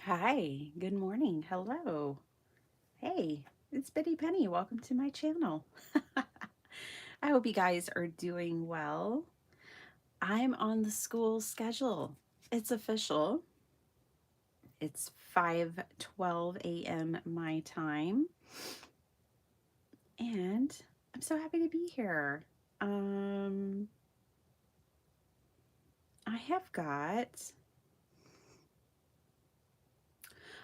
Hi, good morning. Hello. Hey, it's Bitty Penny. Welcome to my channel. I hope you guys are doing well. I'm on the school schedule. It's official. It's 5:12 a.m. my time, and I'm so happy to be here. Um, I have got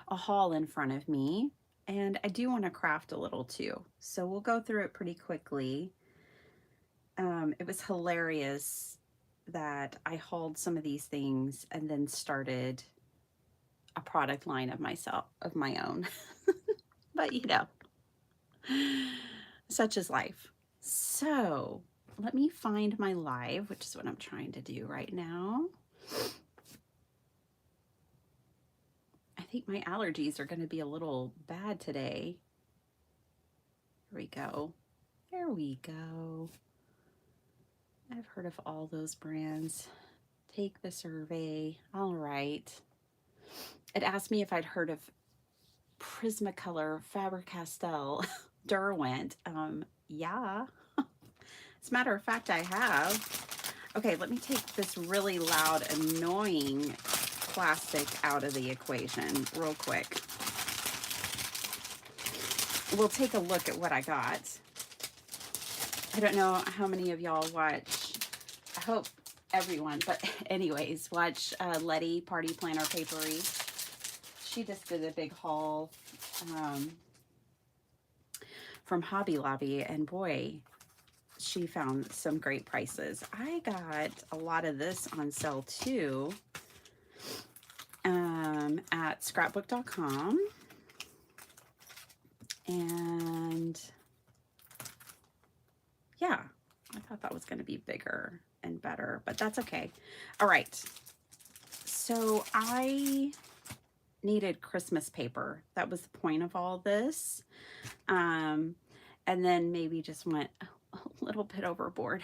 a haul in front of me, and I do want to craft a little too. So we'll go through it pretty quickly. It was hilarious that I hauled some of these things and then started a product line of my own. But such is life. So let me find my live, which is what I'm trying to do right now. I think my allergies are going to be a little bad today. Here we go. There we go. I've heard of all those brands. Take the survey. All right. It asked me if I'd heard of Prismacolor, Faber-Castell, Derwent. Yeah. As a matter of fact, I have. Okay, let me take this really loud, annoying plastic out of the equation real quick. We'll take a look at what I got. I don't know how many of y'all watch, I hope everyone, but anyways, watch Letty Party Planner Papery. She just did a big haul from Hobby Lobby, and boy, she found some great prices. I got a lot of this on sale too at scrapbook.com, and yeah, I thought that was going to be bigger and better, but that's okay. All right, so I needed Christmas paper. That was the point of all this. And then maybe just went a little bit overboard.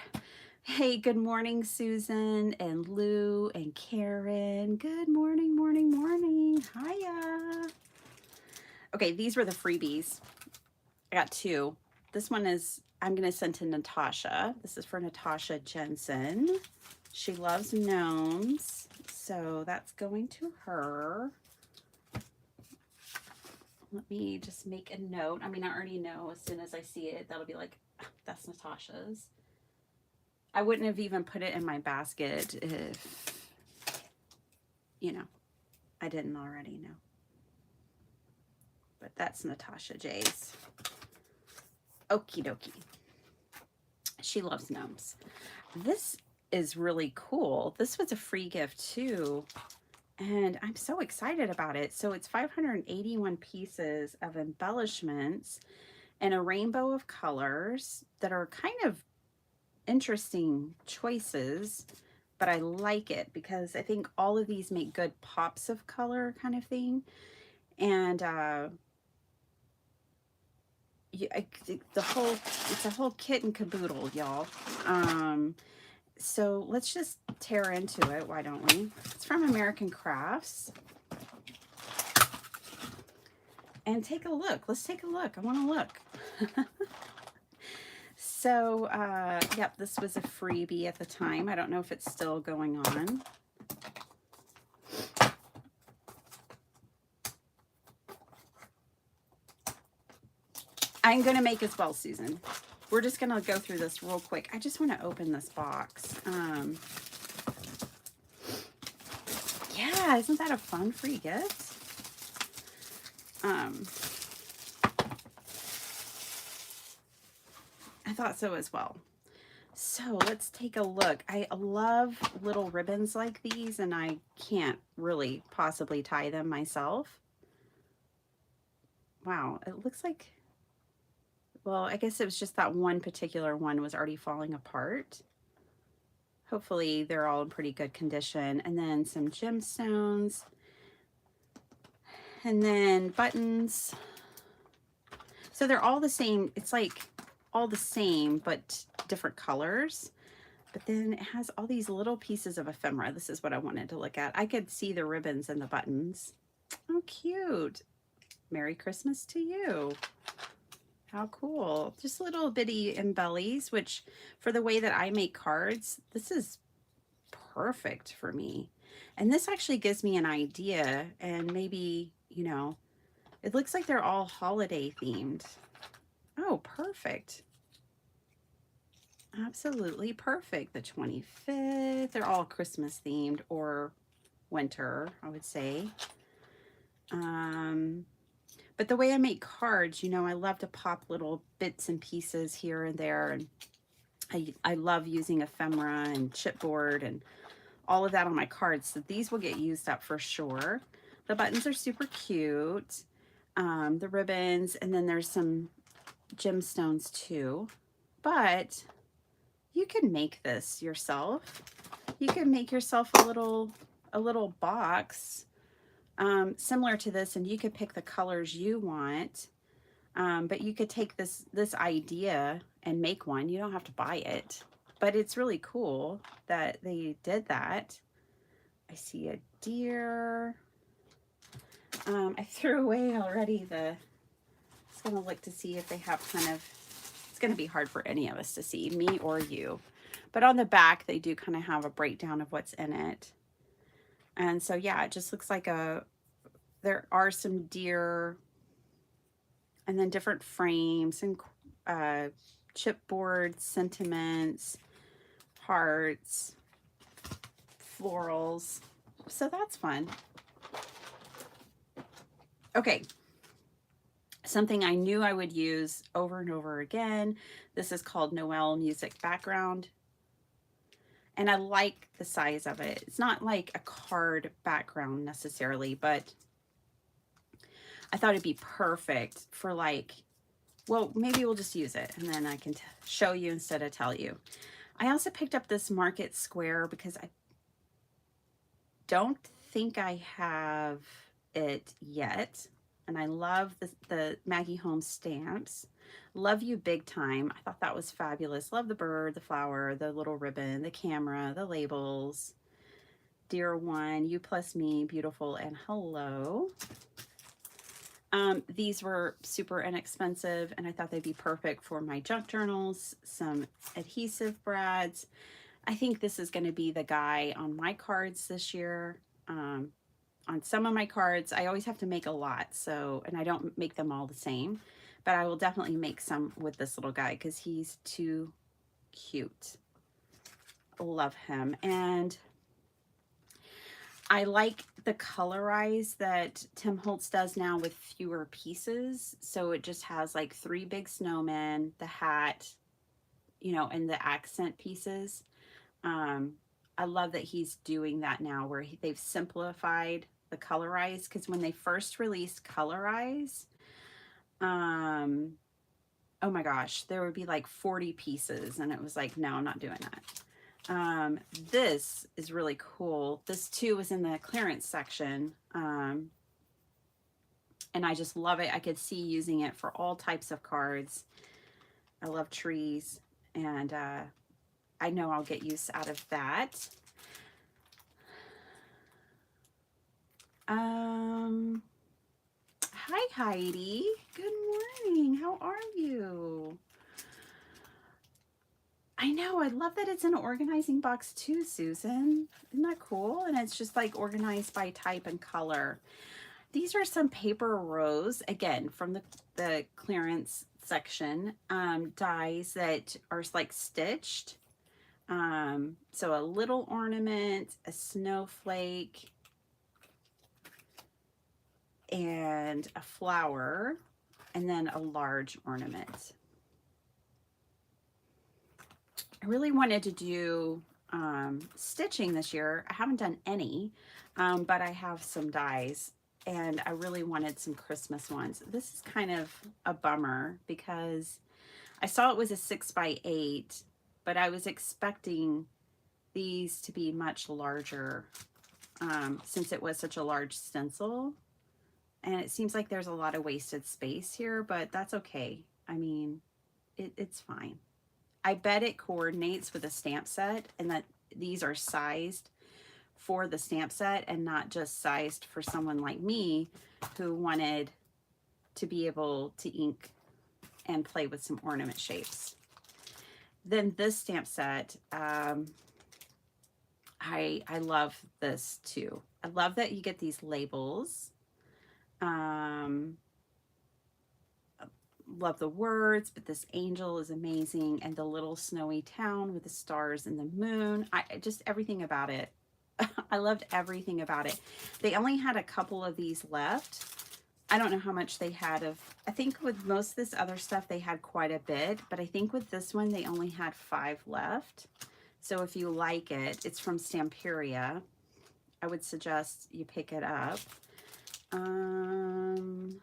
Hey, good morning, Susan and Lou and Karen. Good morning, morning, morning. Hiya. Okay, these were the freebies. I got two. This one is, I'm going to send to Natasha. This is for Natasha Jensen. She loves gnomes, so that's going to her. Let me just make a note. I mean, I already know as soon as I see it, that'll be like, that's Natasha's. I wouldn't have even put it in my basket if, I didn't already know. But that's Natasha J's. Okie dokie. She loves gnomes. This is really cool. This was a free gift too, and I'm so excited about it. So it's 581 pieces of embellishments and a rainbow of colors that are kind of interesting choices, but I like it because I think all of these make good pops of color kind of thing. And it's a whole kit and caboodle, y'all. So let's just tear into it. Why don't we? It's from American Crafts. And take a look. Let's take a look. I want to look. So, yep, this was a freebie at the time. I don't know if it's still going on. I'm going to make as well, Susan. We're just going to go through this real quick. I just want to open this box. Yeah, isn't that a fun free gift? I thought so as well. So let's take a look. I love little ribbons like these, and I can't really possibly tie them myself. Wow, it looks like, well, I guess it was just that one particular one was already falling apart. Hopefully they're all in pretty good condition. And then some gemstones. And then buttons. So they're all the same. It's like all the same, but different colors. But then it has all these little pieces of ephemera. This is what I wanted to look at. I could see the ribbons and the buttons. Oh, cute. Merry Christmas to you. How cool. Just little bitty embellies, which for the way that I make cards, this is perfect for me. And this actually gives me an idea, and maybe, you know, it looks like they're all holiday themed. Oh, perfect. Absolutely perfect. The 25th, they're all Christmas themed or winter, I would say. But the way I make cards, you know, I love to pop little bits and pieces here and there. And I love using ephemera and chipboard and all of that on my cards. So these will get used up for sure. The buttons are super cute. The ribbons, and then there's some gemstones too. But you can make this yourself. You can make yourself a little box similar to this, and you could pick the colors you want. But you could take this idea and make one. You don't have to buy it, but it's really cool that they did that. I see a deer. I threw away already the, just gonna look to see if they have kind of, it's gonna be hard for any of us to see, me or you. But on the back, they do kind of have a breakdown of what's in it. And so, yeah, it just looks like there are some deer and then different frames and chipboard, sentiments, hearts, florals. So that's fun. Okay. Something I knew I would use over and over again. This is called Noel Music Background. And I like the size of it. It's not like a card background necessarily, but I thought it'd be perfect for like, well, maybe we'll just use it and then I can show you instead of tell you. I also picked up this Market Square because I don't think I have it yet. And I love the Maggie Holmes stamps. Love you big time. I thought that was fabulous. Love the bird, the flower, the little ribbon, the camera, the labels. Dear one, you plus me, beautiful, and hello. These were super inexpensive, and I thought they'd be perfect for my junk journals, some adhesive brads. I think this is going to be the guy on my cards this year. On some of my cards, I always have to make a lot, so, and I don't make them all the same, but I will definitely make some with this little guy because he's too cute. Love him. And I like the colorize that Tim Holtz does now with fewer pieces. So it just has like 3 big snowmen, the hat, you know, and the accent pieces. I love that he's doing that now where they've simplified the colorize, because when they first released colorize, oh my gosh, there would be like 40 pieces and it was like, no, I'm not doing that. This is really cool. This too was in the clearance section. And I just love it. I could see using it for all types of cards. I love trees, and I know I'll get use out of that. Hi Heidi. Good morning. How are you? I know, I love that it's an organizing box too, Susan. Isn't that cool? And it's just like organized by type and color. These are some paper rose, again, from the clearance section, dies that are like stitched. So a little ornament, a snowflake, and a flower, and then a large ornament. I really wanted to do stitching this year. I haven't done any, but I have some dies, and I really wanted some Christmas ones. This is kind of a bummer because I saw it was a 6x8, but I was expecting these to be much larger since it was such a large stencil. And it seems like there's a lot of wasted space here, but that's okay. I mean, it's fine. I bet it coordinates with a stamp set, and that these are sized for the stamp set and not just sized for someone like me who wanted to be able to ink and play with some ornament shapes. Then this stamp set, I love this too. I love that you get these labels. Love the words, but this angel is amazing, and the little snowy town with the stars and the moon. Just everything about it. I loved everything about it. They only had a couple of these left. I don't know how much they had of, I think with most of this other stuff, they had quite a bit, but I think with this one, they only had 5 left. So if you like it, it's from Stamperia. I would suggest you pick it up. I'm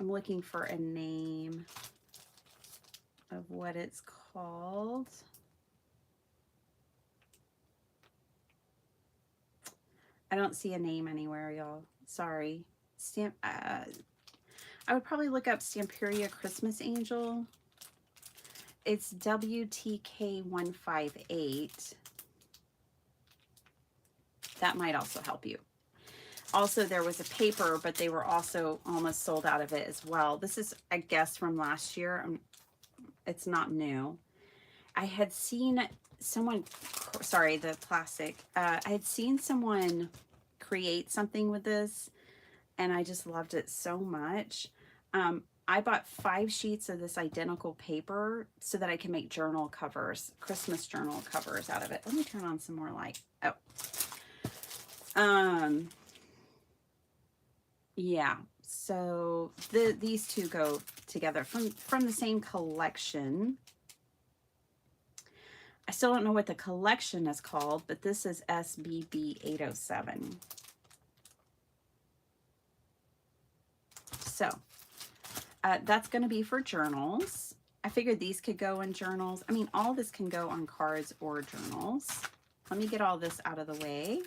looking for a name of what it's called. I don't see a name anywhere, y'all. Sorry. I would probably look up Stamperia Christmas Angel. It's WTK158. That might also help you. Also, there was a paper, but they were also almost sold out of it as well. This is, I guess, from last year. It's not new. I had seen someone, sorry, the plastic. I had seen someone create something with this, and I just loved it so much. I bought 5 sheets of this identical paper so that I can make journal covers, Christmas journal covers out of it. Let me turn on some more light. Oh. Yeah, so these two go together from the same collection. I still don't know what the collection is called, but this is SBB 807. So that's going to be for journals. I figured these could go in journals. I mean, all this can go on cards or journals. Let me get all this out of the way.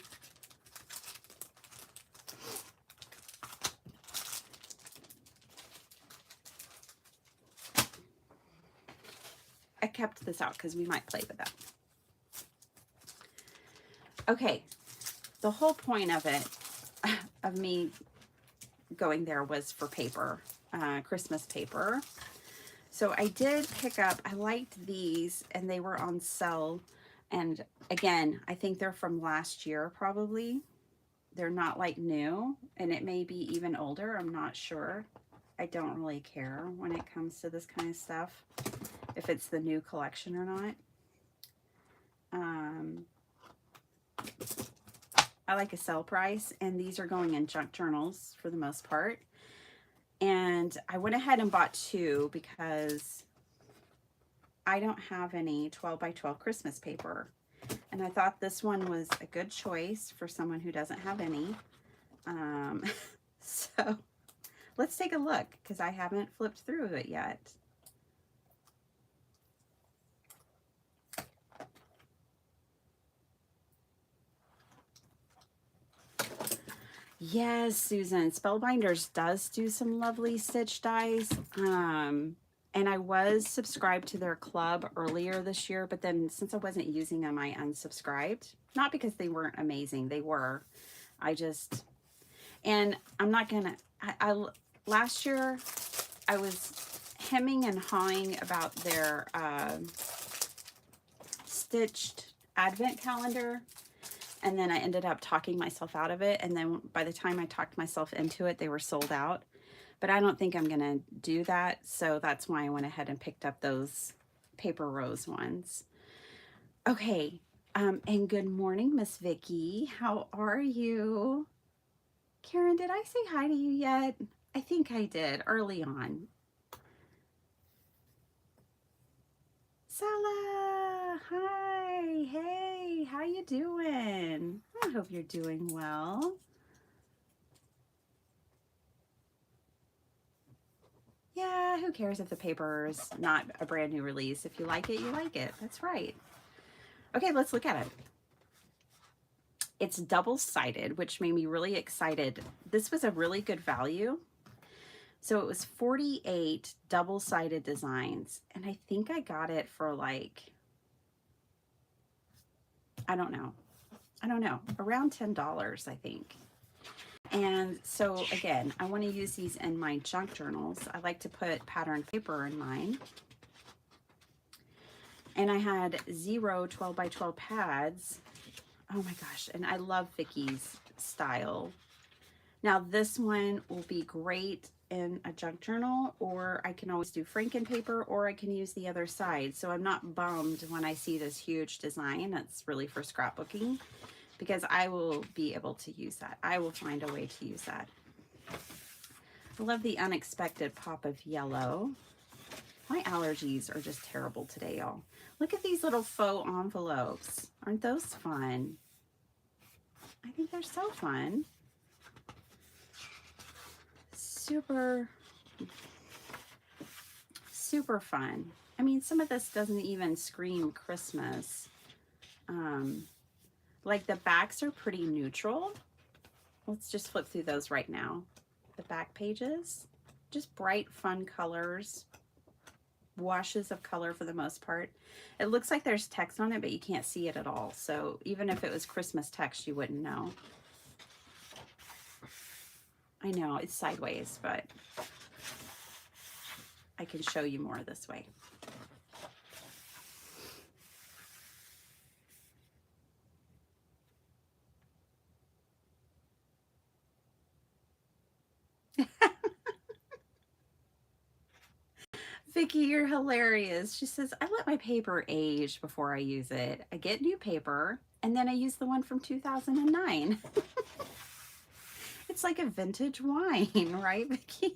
I kept this out because we might play with that. Okay, the whole point of it, of me going there, was for paper, Christmas paper. So I did pick up, I liked these, and they were on sale. And again, I think they're from last year probably. They're not like new, and it may be even older, I'm not sure. I don't really care when it comes to this kind of stuff, if it's the new collection or not. I like a sell price, and these are going in junk journals for the most part. And I went ahead and bought 2 because I don't have any 12 by 12 Christmas paper. And I thought this one was a good choice for someone who doesn't have any. So let's take a look, because I haven't flipped through it yet. Yes, Susan, Spellbinders does do some lovely stitch dies. And I was subscribed to their club earlier this year, but then since I wasn't using them, I unsubscribed. Not because they weren't amazing, they were. And I'm not gonna, last year I was hemming and hawing about their stitched advent calendar. And then I ended up talking myself out of it. And then by the time I talked myself into it, they were sold out. But I don't think I'm going to do that. So that's why I went ahead and picked up those paper rose ones. Okay. And good morning, Miss Vicky. How are you? Karen, did I say hi to you yet? I think I did early on. Sala, hi, hey, how you doing? I hope you're doing well. Yeah, who cares if the paper is not a brand new release? If you like it, you like it. That's right. Okay, let's look at it. It's double-sided, which made me really excited. This was a really good value. So it was 48 double-sided designs, and I think I got it for like, I don't know, I don't know, around $10, I think. And so again, I want to use these in my junk journals. I like to put pattern paper in mine. And I had 0 12 by 12 pads. Oh my gosh, and I love Vicky's style. Now this one will be great in a junk journal, or I can always do Franken paper, or I can use the other side. So I'm not bummed when I see this huge design that's really for scrapbooking, because I will be able to use that. I will find a way to use that. I love the unexpected pop of yellow. My allergies are just terrible today, y'all. Look at these little faux envelopes. Aren't those fun? I think they're so fun. Super, super fun. I mean, some of this doesn't even scream Christmas. Like the backs are pretty neutral. Let's just flip through those right now. The back pages, just bright, fun colors. Washes of color for the most part. It looks like there's text on it, but you can't see it at all. So even if it was Christmas text, you wouldn't know. I know it's sideways, but I can show you more this way. Vicky, you're hilarious. She says, I let my paper age before I use it. I get new paper, and then I use the one from 2009. It's like a vintage wine, right, Vicky?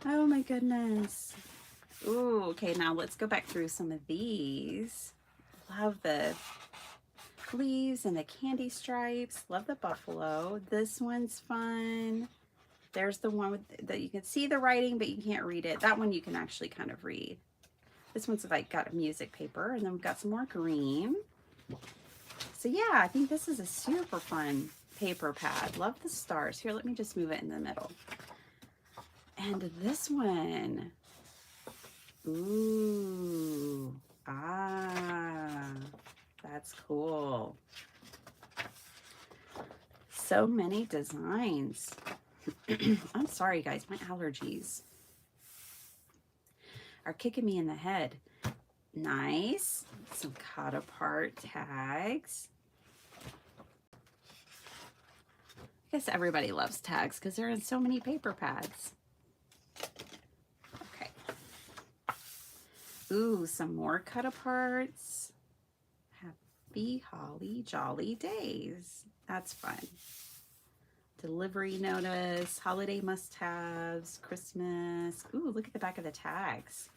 Oh my goodness. Ooh, okay, now let's go back through some of these. Love the leaves and the candy stripes. Love the buffalo. This one's fun. There's the one with that you can see the writing, but you can't read it. That one you can actually kind of read. This one's like got a music paper, and then we've got some more green. So yeah, I think this is a super fun paper pad. Love the stars. Here, let me just move it in the middle. And this one. Ooh. Ah. That's cool. So many designs. I'm sorry, guys. My allergies are kicking me in the head. Nice. Some cut apart tags. I guess everybody loves tags because they're in so many paper pads. Okay. Ooh, some more cut aparts. Happy holly jolly days. That's fun. Delivery notice, holiday must-haves, Christmas. Ooh, look at the back of the tags.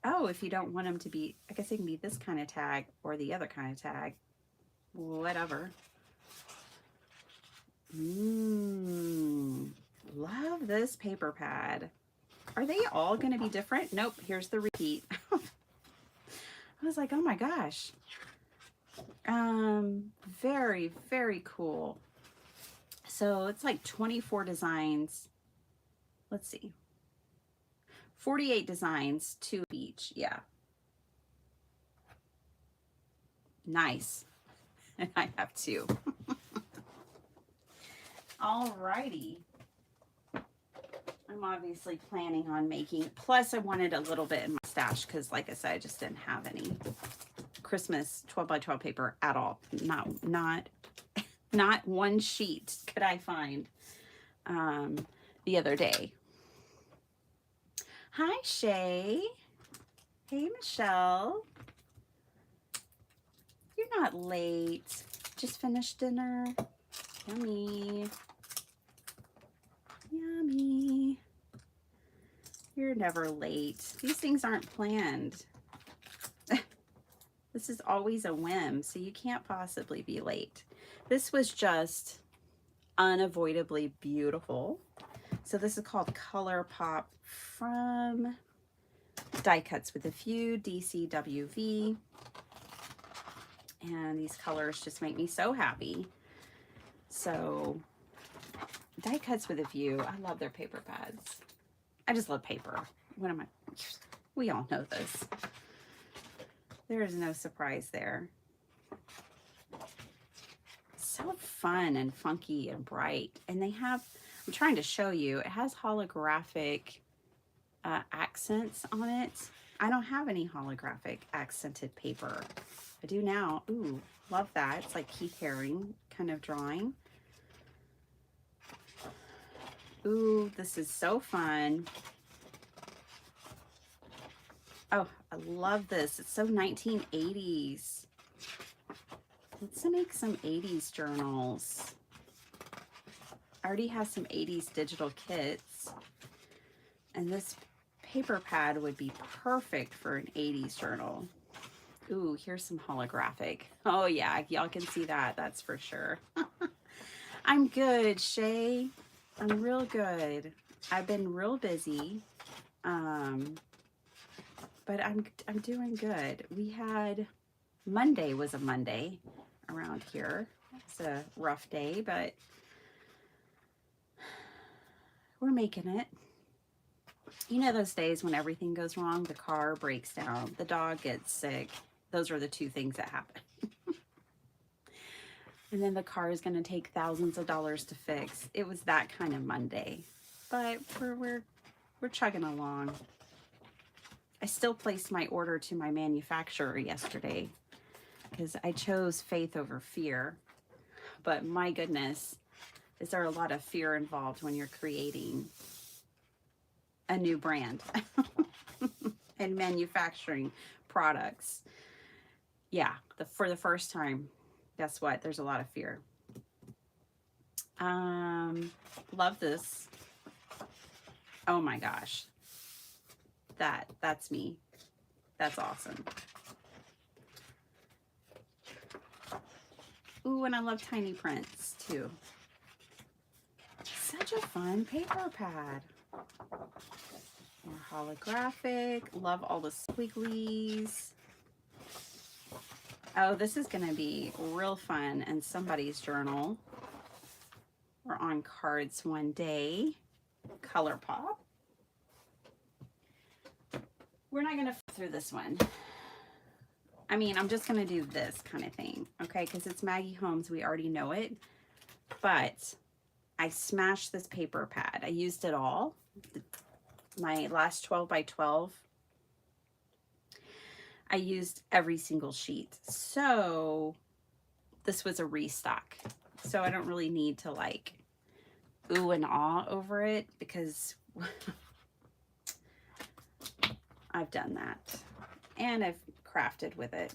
Oh, if you don't want them to be, I guess they can be this kind of tag or the other kind of tag. Whatever. Love this paper pad. Are they all going to be different? Nope, here's the repeat. I was like, oh my gosh. Very, very cool. So it's like 24 designs. Let's see. 48 designs, 2 each. Yeah. Nice. And I have 2. Alrighty. I'm obviously planning on making, plus I wanted a little bit in my stash because like I said, I just didn't have any Christmas 12 by 12 paper at all. Not one sheet could I find the other day. Hi, Shay. Hey, Michelle. You're not late. Just finished dinner. Yummy. Yummy. You're never late. These things aren't planned. This is always a whim, so you can't possibly be late. This was just unavoidably beautiful. So this is called Color Pop from Die Cuts with a Few, DCWV. And these colors just make me so happy. So Die Cuts with a Few, I love their paper pads. I just love paper. What am I? We all know this. There is no surprise there. So fun and funky and bright. And they have, I'm trying to show you, it has holographic accents on it. I don't have any holographic accented paper. I do now. Ooh, love that. It's like Keith Haring kind of drawing. Ooh, this is so fun. Oh, I love this. It's so 1980s. Let's make some 80s journals. I already have some 80s digital kits. And this paper pad would be perfect for an 80s journal. Ooh, here's some holographic. Oh yeah, y'all can see that. That's for sure. I'm good, Shay. I'm real good. I've been real busy. But I'm doing good. We had Monday was a Monday around here. It's a rough day, but we're making it. You know those days when everything goes wrong, the car breaks down, the dog gets sick. Those are the two things that happen. And then the car is going to take thousands of dollars to fix. It was that kind of Monday, but we're chugging along. I still placed my order to my manufacturer yesterday because I chose faith over fear. But my goodness, is there a lot of fear involved when you're creating a new brand and manufacturing products? Yeah, for the first time, guess what? There's a lot of fear. Love this. Oh my gosh. That's me. That's awesome. Ooh, and I love tiny prints too. Such a fun paper pad. More holographic. Love all the squigglies. Oh, this is going to be real fun in somebody's journal or on cards one day. Color Pop. We're not going to through this one. I mean, I'm just going to do this kind of thing, okay? Because it's Maggie Holmes. We already know it. But I smashed this paper pad. I used it all. My last 12 by 12. I used every single sheet. So this was a restock. So I don't really need to like ooh and ah over it because I've done that. And I've crafted with it.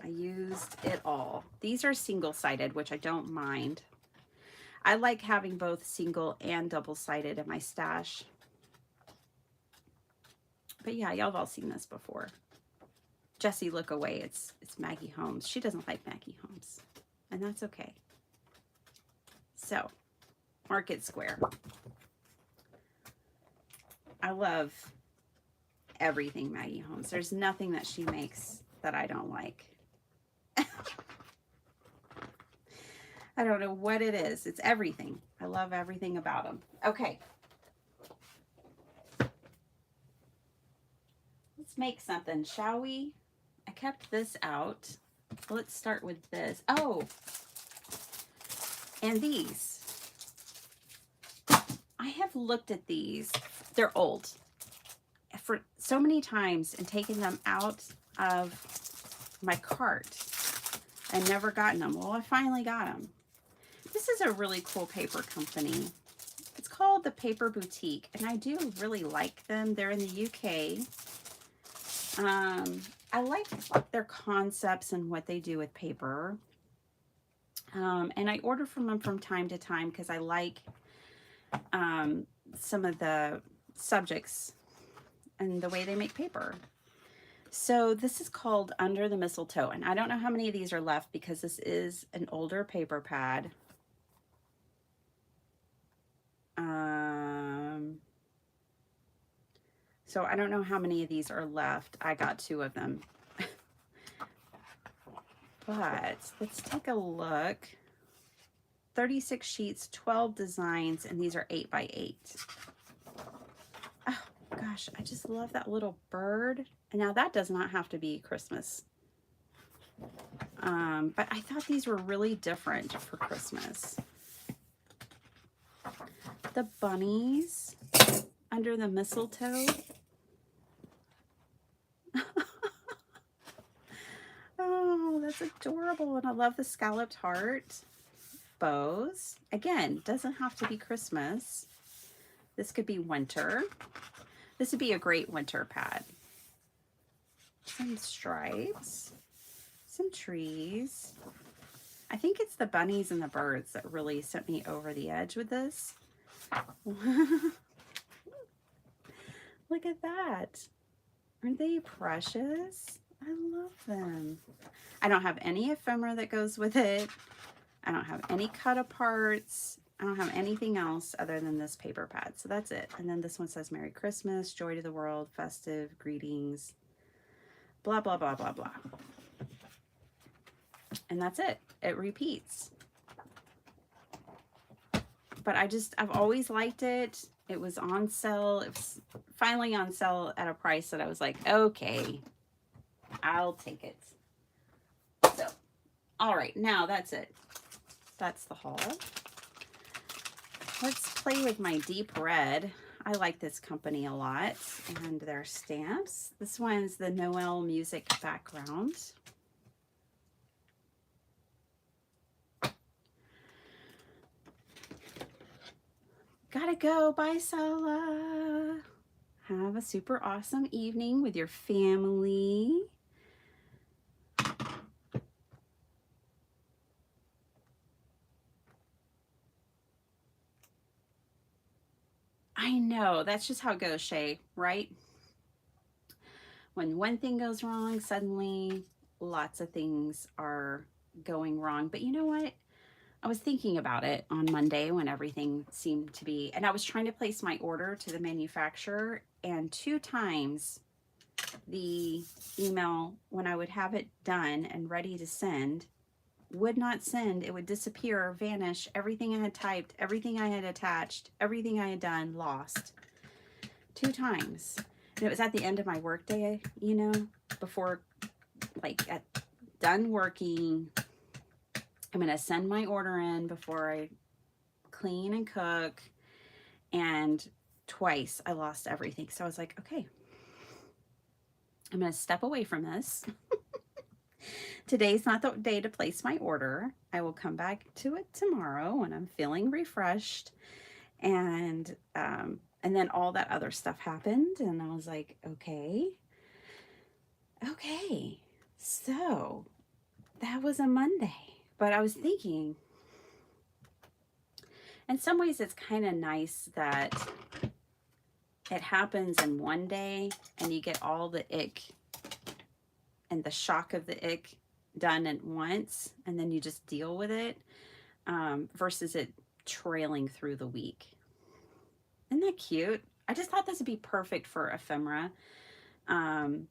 I used it all. These are single-sided, which I don't mind. I like having both single and double-sided in my stash. But yeah, y'all have all seen this before. Jessie, look away. It's Maggie Holmes. She doesn't like Maggie Holmes, and that's okay. So, Market Square. I love everything Maggie Holmes. There's nothing that she makes that I don't like. I don't know what it is. It's everything. I love everything about them. Okay. Let's make something, shall we? I kept this out. Let's start with this. Oh, and these. I have looked at these. They're old. For so many times and taken them out of my cart and never gotten them. Well, I finally got them. This is a really cool paper company. It's called the Paper Boutique, and I do really like them. They're in the UK. I like their concepts and what they do with paper. And I order from them from time to time because I like some of the subjects and the way they make paper. So this is called Under the Mistletoe, and I don't know how many of these are left because this is an older paper pad. So I don't know how many of these are left. I got 2 of them. But let's take a look. 36 sheets, 12 designs, and these are 8 by 8. Oh gosh, I just love that little bird. And now that does not have to be Christmas. But I thought these were really different for Christmas. The bunnies under the mistletoe. Oh, that's adorable. And I love the scalloped heart. Bows. Again, doesn't have to be Christmas. This could be winter. This would be a great winter pad. Some stripes. Some trees. I think it's the bunnies and the birds that really sent me over the edge with this. Look at that. Aren't they precious? I love them. I don't have any ephemera that goes with it. I don't have any cut aparts. I don't have anything else other than this paper pad. So that's it. And then this one says Merry Christmas, joy to the world, festive, greetings, blah, blah, blah, blah, blah. And that's it. It repeats. But I've always liked it. It was on sale. It was finally on sale at a price that I was like, okay, I'll take it. So, all right, now that's it. That's the haul. Let's play with my deep red. I like this company a lot and their stamps. This one's the Noel music background. Gotta go. Bye, Sala. Have a super awesome evening with your family. I know. That's just how it goes, Shay, right? When one thing goes wrong, suddenly lots of things are going wrong. But you know what? I was thinking about it on Monday when everything seemed to be, and I was trying to place my order to the manufacturer, and 2 times the email, when I would have it done and ready to send, would not send. It would disappear, vanish, everything I had typed, everything I had attached, everything I had done, lost. 2 times. And it was at the end of my workday, you know, before, like, done working. I'm going to send my order in before I clean and cook. And twice I lost everything. So I was like, okay, I'm going to step away from this. Today's not the day to place my order. I will come back to it tomorrow when I'm feeling refreshed. And then all that other stuff happened. And I was like, okay. So that was a Monday. But I was thinking, in some ways it's kind of nice that it happens in one day and you get all the ick and the shock of the ick done at once, and then you just deal with it, versus it trailing through the week. Isn't that cute? I just thought this would be perfect for ephemera. Having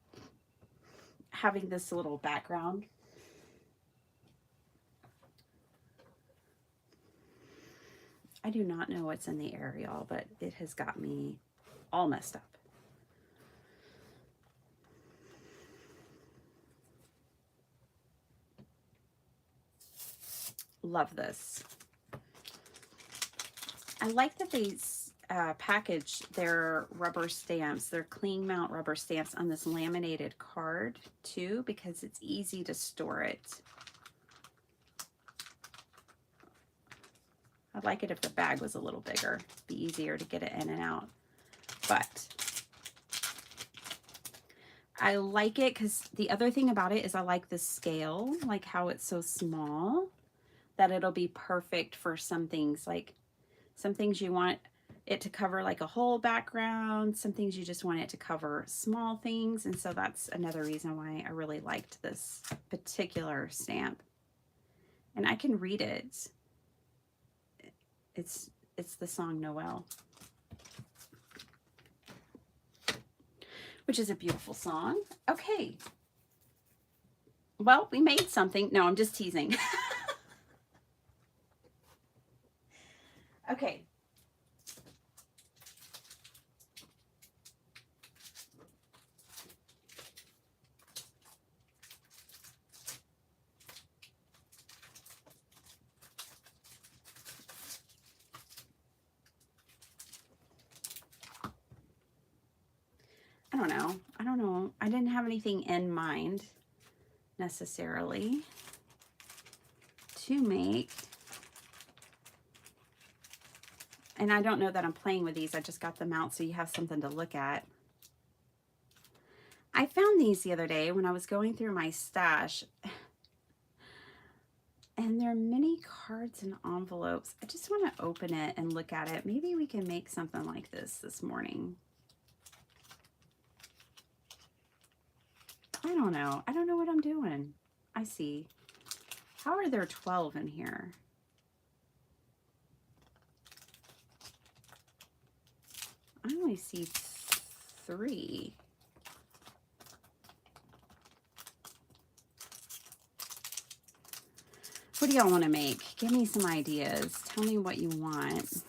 this little background. I do not know what's in the air, y'all, but it has got me all messed up. Love this. I like that these package their rubber stamps, their clean mount rubber stamps on this laminated card too, because it's easy to store it. I'd like it if the bag was a little bigger. It'd be easier to get it in and out. But I like it because the other thing about it is I like the scale, like how it's so small, that it'll be perfect for some things. Like some things you want it to cover like a whole background, some things you just want it to cover small things. And so that's another reason why I really liked this particular stamp. And I can read it. It's the song Noel, which is a beautiful song. Okay. Well, we made something. No, I'm just teasing. Okay. don't know. I don't know. I didn't have anything in mind necessarily to make. And I don't know that I'm playing with these. I just got them out so you have something to look at. I found these the other day when I was going through my stash. And they're mini cards and envelopes. I just want to open it and look at it. Maybe we can make something like this morning. I don't know. I don't know what I'm doing. I see. How are there 12 in here? I only see 3. What do y'all want to make? Give me some ideas. Tell me what you want.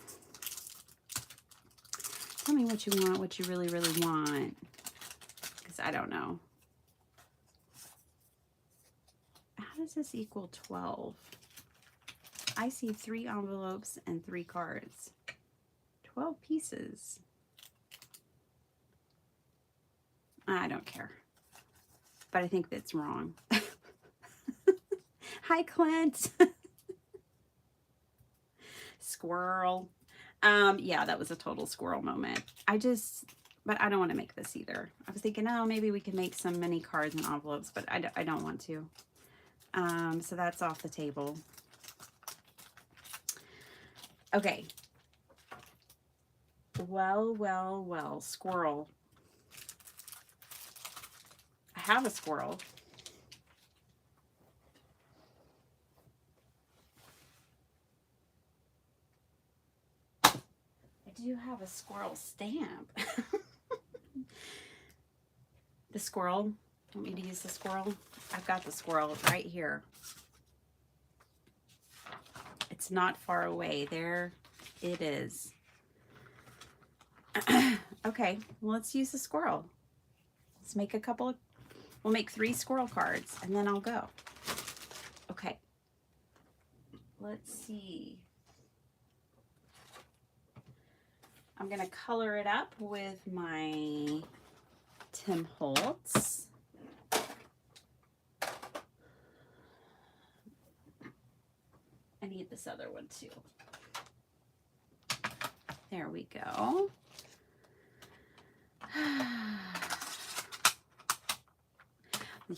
Tell me what you want, what you really, really want. Because I don't know. How does this equal 12? I see 3 envelopes and 3 cards. 12 pieces. I don't care. But I think that's wrong. Hi, Clint. Squirrel. Yeah, that was a total squirrel moment. But I don't want to make this either. I was thinking, oh, maybe we can make some mini cards and envelopes, but I don't want to. So that's off the table. Okay. Well, squirrel. I have a squirrel. I do have a squirrel stamp. The squirrel. Want me to use the squirrel? I've got the squirrel right here. It's not far away. There it is. Okay, well, let's use the squirrel. Let's make we'll make 3 squirrel cards and then I'll go. Okay. Let's see. I'm going to color it up with my Tim Holtz. I need this other one too. There we go.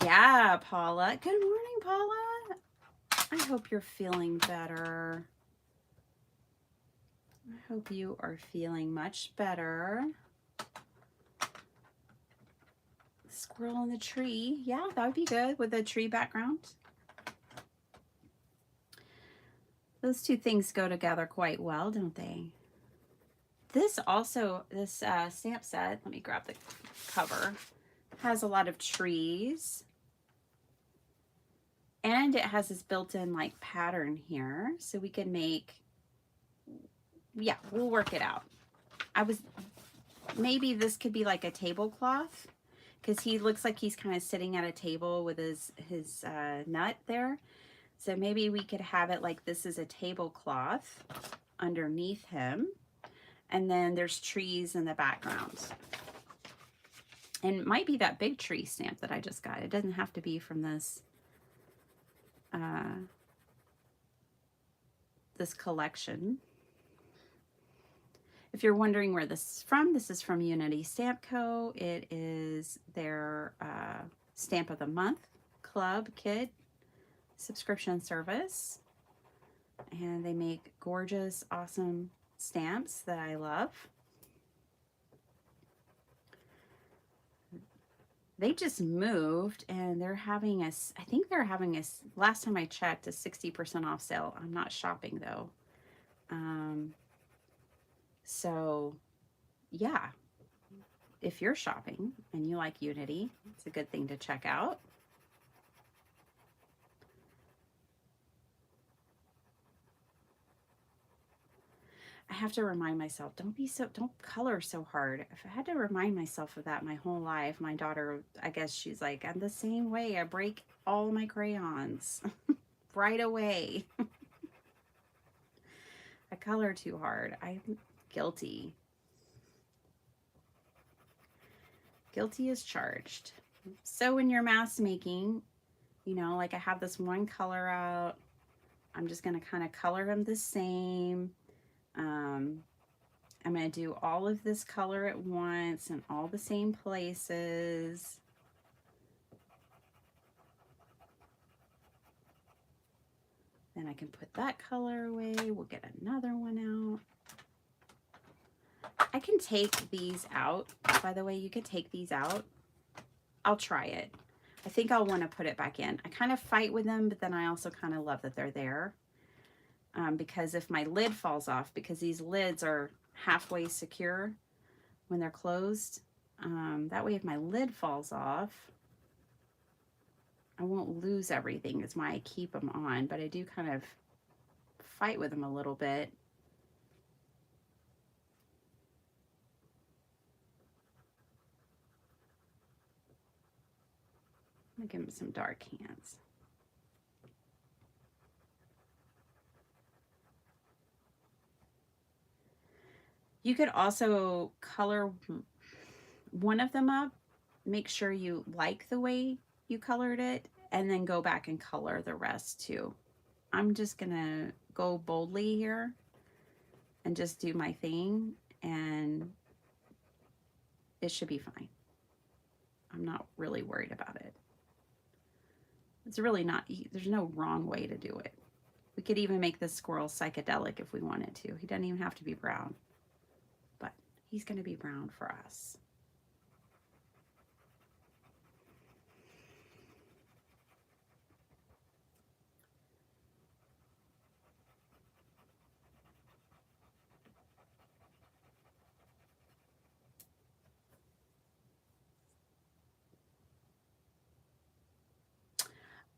Yeah, Paula. Good morning, Paula. I hope you're feeling better. I hope you are feeling much better. Squirrel in the tree. Yeah, that would be good with a tree background. Those two things go together quite well, don't they? This stamp set, let me grab the cover, has a lot of trees. And it has this built-in like pattern here. So we can make, yeah, we'll work it out. Maybe this could be like a tablecloth because he looks like he's kind of sitting at a table with his nut there. So maybe we could have it like this is a tablecloth underneath him. And then there's trees in the background. And it might be that big tree stamp that I just got. It doesn't have to be from this this collection. If you're wondering where this is from Unity Stamp Co. It is their Stamp of the Month Club Kit subscription service. And they make gorgeous, awesome stamps that I love. They just moved and they're having I think they're having last time I checked, a 60% off sale. I'm not shopping though. So yeah, if you're shopping and you like Unity, it's a good thing to check out. I have to remind myself, don't color so hard. If I had to remind myself of that my whole life, my daughter, I guess she's like, I'm the same way. I break all my crayons right away. I color too hard. I'm guilty. Guilty as charged. So when you're mask making, you know, like I have this one color out. I'm just going to kind of color them the same. I'm going to do all of this color at once in all the same places. Then I can put that color away. We'll get another one out. I can take these out. By the way, you can take these out. I'll try it. I think I'll want to put it back in. I kind of fight with them, but then I also kind of love that they're there. Because if my lid falls off, because these lids are halfway secure when they're closed, that way if my lid falls off, I won't lose everything. It's why I keep them on, but I do kind of fight with them a little bit. I'm gonna give them some dark hands. You could also color one of them up, make sure you like the way you colored it, and then go back and color the rest too. I'm just gonna go boldly here and just do my thing, and it should be fine. I'm not really worried about it. It's really not, there's no wrong way to do it. We could even make this squirrel psychedelic if we wanted to. He doesn't even have to be brown, but he's gonna be brown for us.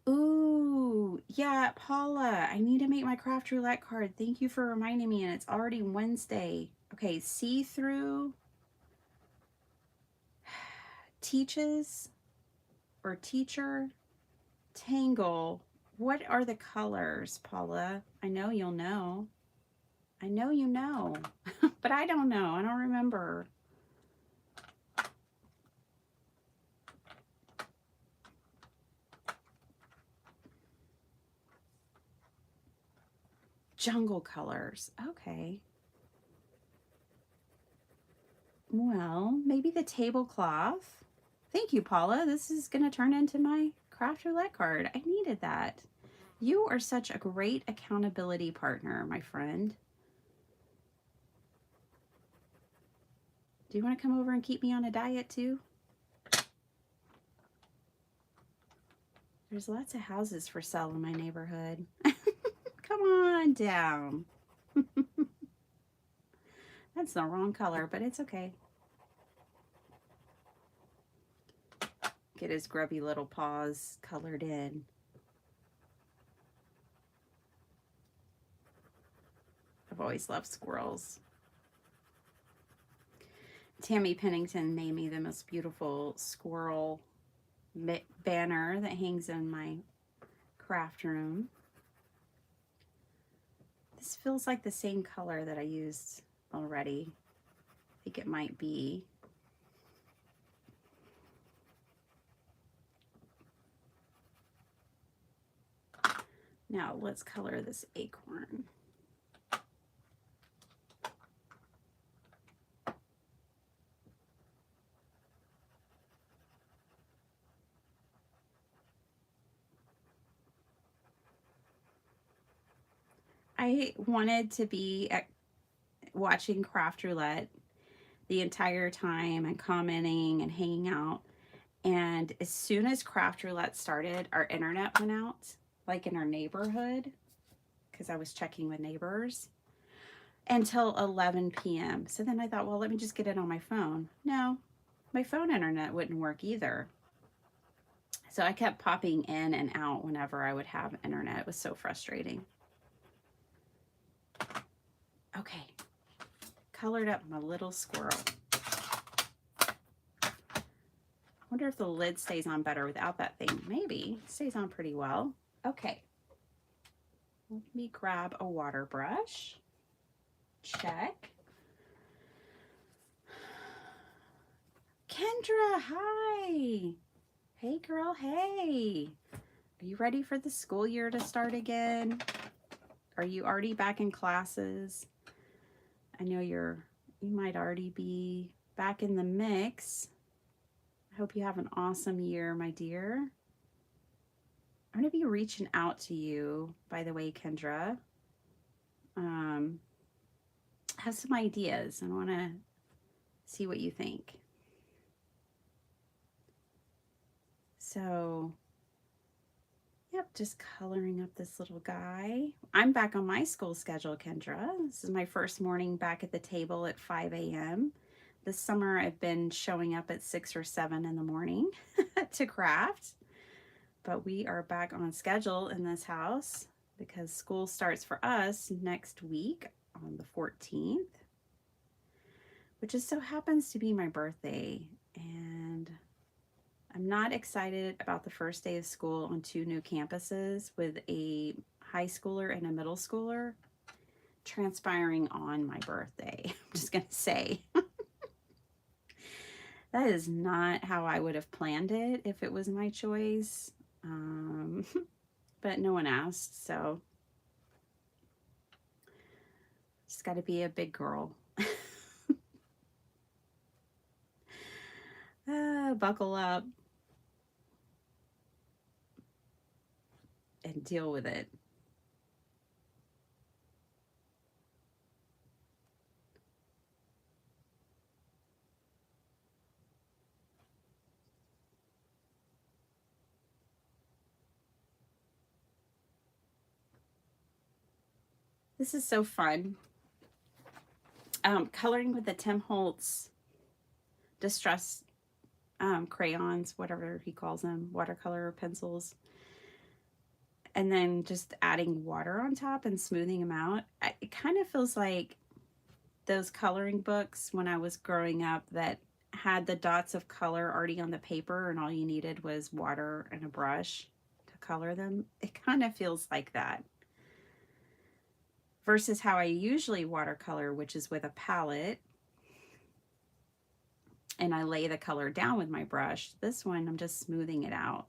Ooh, yeah, Paula, I need to make my craft roulette card. Thank you for reminding me, and it's already Wednesday. Okay, see-through, teaches, or teacher, tangle. What are the colors, Paula? I know you'll know. I know you know, but I don't know. I don't remember. Jungle colors. Okay. Well, maybe the tablecloth. Thank you, Paula. This is going to turn into my craft roulette card. I needed that. You are such a great accountability partner, my friend. Do you want to come over and keep me on a diet too? There's lots of houses for sale in my neighborhood. Come on down. That's the wrong color, but it's okay. Get his grubby little paws colored in. I've always loved squirrels. Tammy Pennington made me the most beautiful squirrel banner that hangs in my craft room. This feels like the same color that I used already. I think it might be. Now let's color this acorn. I wanted to be watching Craft Roulette the entire time and commenting and hanging out. And as soon as Craft Roulette started, our internet went out, like in our neighborhood, because I was checking with neighbors, until 11 p.m. So then I thought, well, let me just get it on my phone. No, my phone internet wouldn't work either. So I kept popping in and out whenever I would have internet. It was so frustrating. Okay, colored up my little squirrel. Wonder if the lid stays on better without that thing. Maybe. It stays on pretty well. Okay. Let me grab a water brush. Check. Kendra, hi. Hey, girl, hey. Are you ready for the school year to start again? Are you already back in classes? I know you might already be back in the mix. I hope you have an awesome year, my dear. I'm going to be reaching out to you, by the way, Kendra. I have some ideas. I want to see what you think. So, yep, just coloring up this little guy. I'm back on my school schedule, Kendra. This is my first morning back at the table at 5 a.m. This summer, I've been showing up at 6 or 7 in the morning to craft. But we are back on schedule in this house because school starts for us next week on the 14th, which just so happens to be my birthday. And I'm not excited about the first day of school on 2 new campuses with a high schooler and a middle schooler transpiring on my birthday. I'm just going to say that is not how I would have planned it if it was my choice. But no one asked, so just got to be a big girl. Buckle up and deal with it. This is so fun. Coloring with the Tim Holtz Distress crayons, whatever he calls them, watercolor pencils, and then just adding water on top and smoothing them out. It kind of feels like those coloring books when I was growing up that had the dots of color already on the paper and all you needed was water and a brush to color them. It kind of feels like that. Versus how I usually watercolor, which is with a palette and I lay the color down with my brush. This one, I'm just smoothing it out.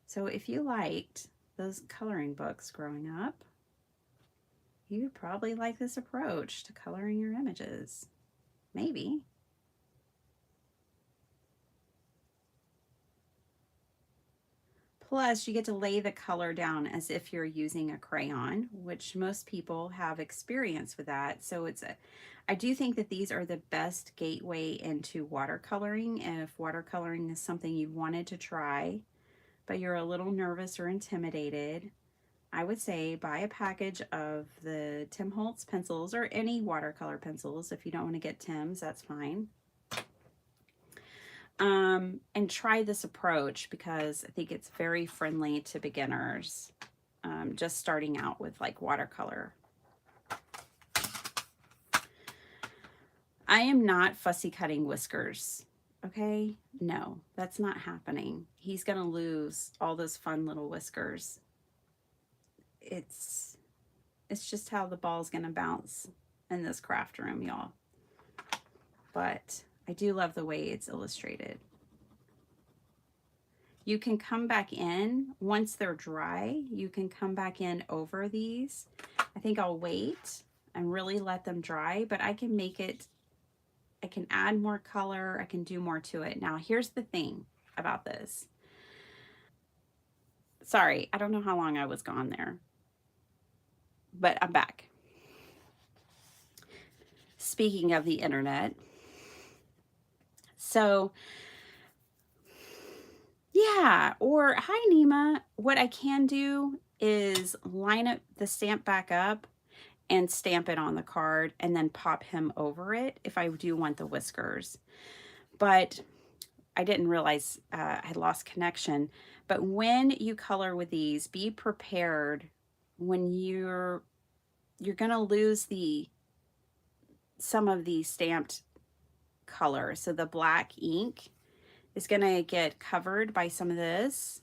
So if you liked those coloring books growing up, you'd probably like this approach to coloring your images. Maybe. Plus, you get to lay the color down as if you're using a crayon, which most people have experience with that. So I do think that these are the best gateway into watercoloring. And if watercoloring is something you wanted to try, but you're a little nervous or intimidated, I would say buy a package of the Tim Holtz pencils or any watercolor pencils. If you don't want to get Tim's, that's fine. And try this approach because I think it's very friendly to beginners, just starting out with like watercolor. I am not fussy cutting whiskers. Okay, no, that's not happening. He's gonna lose all those fun little whiskers. It's just how the ball's gonna bounce in this craft room, y'all. But I do love the way it's illustrated. You can come back in once they're dry. You can come back in over these. I think I'll wait and really let them dry, but I can make it, I can add more color. I can do more to it. Now, here's the thing about this. Sorry, I don't know how long I was gone there, but I'm back. Speaking of the internet, so yeah, or hi Nima. What I can do is line up the stamp back up and stamp it on the card and then pop him over it if I do want the whiskers. But I didn't realize I had lost connection. But when you color with these, be prepared when you're gonna lose some of the stamped color. So the black ink is gonna get covered by some of this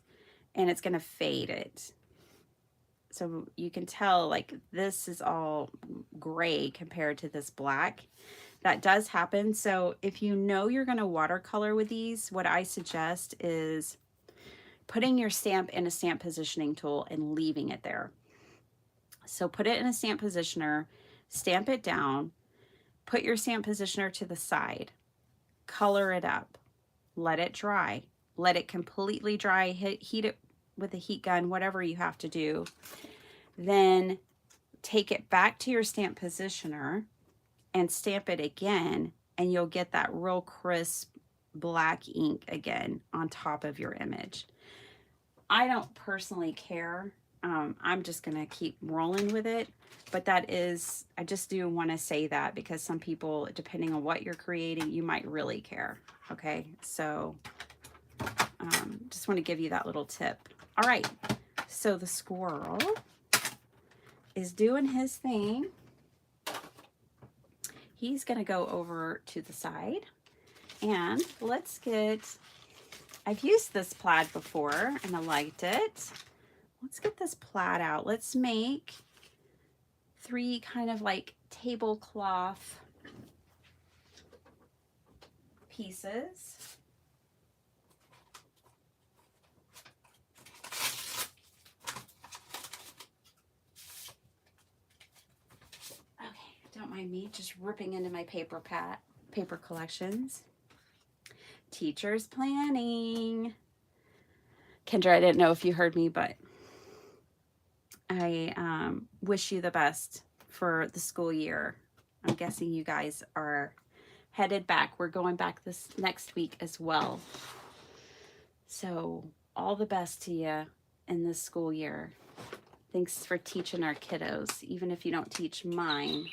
and it's gonna fade it. So you can tell like this is all gray compared to this black. That does happen. So if you know you're going to watercolor with these, what I suggest is putting your stamp in a stamp positioning tool and leaving it there. So put it in a stamp positioner, stamp it down, put your stamp positioner to the side, color it up, let it dry, let it completely dry, heat it with a heat gun, whatever you have to do. Then take it back to your stamp positioner and stamp it again, and you'll get that real crisp black ink again on top of your image. I don't personally care. I'm just going to keep rolling with it. But that is, I just do want to say that because some people, depending on what you're creating, you might really care. Okay, so just want to give you that little tip. All right, so the squirrel is doing his thing. He's going to go over to the side, and let's get, I've used this plaid before and I liked it. Let's get this plaid out. Let's make 3 kind of like tablecloth pieces. Okay, don't mind me just ripping into my paper collections. Teacher's planning. Kendra, I didn't know if you heard me, but I wish you the best for the school year. I'm guessing you guys are headed back. We're going back this next week as well. So all the best to you in this school year. Thanks for teaching our kiddos, even if you don't teach mine.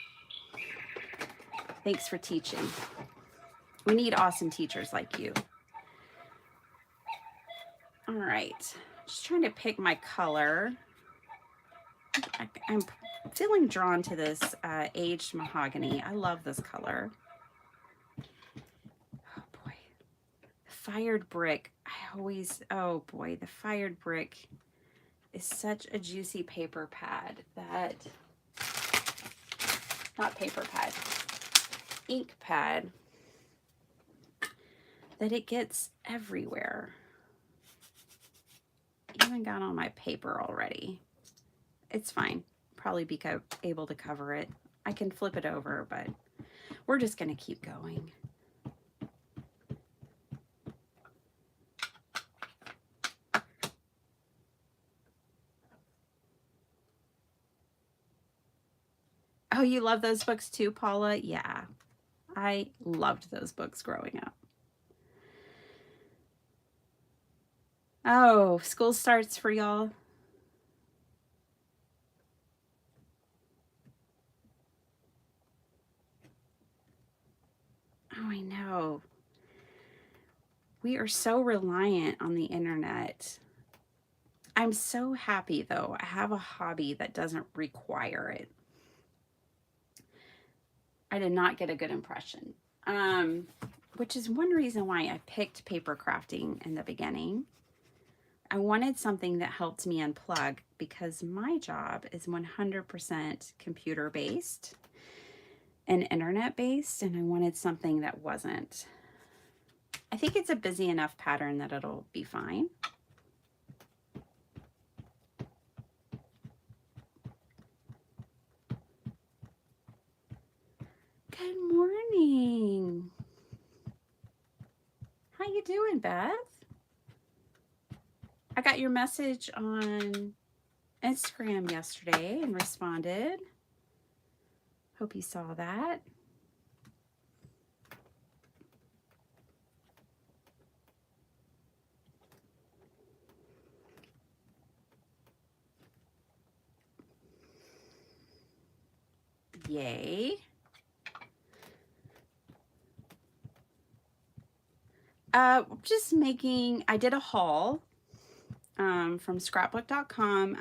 Thanks for teaching. We need awesome teachers like you. All right, just trying to pick my color. I'm feeling drawn to this aged mahogany. I love this color. Oh boy, fired brick. Oh boy, the fired brick is such a juicy paper pad that, not paper pad, ink pad, that it gets everywhere. Even got on my paper already. It's fine. Probably be able to cover it. I can flip it over, but we're just going to keep going. Oh, you love those books too, Paula? Yeah, I loved those books growing up. Oh, school starts for y'all. Oh, I know. We are so reliant on the internet. I'm so happy though. I have a hobby that doesn't require it. I did not get a good impression, which is one reason why I picked paper crafting in the beginning. I wanted something that helped me unplug because my job is 100% computer based and internet based, and I wanted something that wasn't. I think it's a busy enough pattern that it'll be fine. Good morning. How you doing, Beth? I got your message on Instagram yesterday and responded. Hope you saw that. Yay. Just making, I did a haul from scrapbook.com.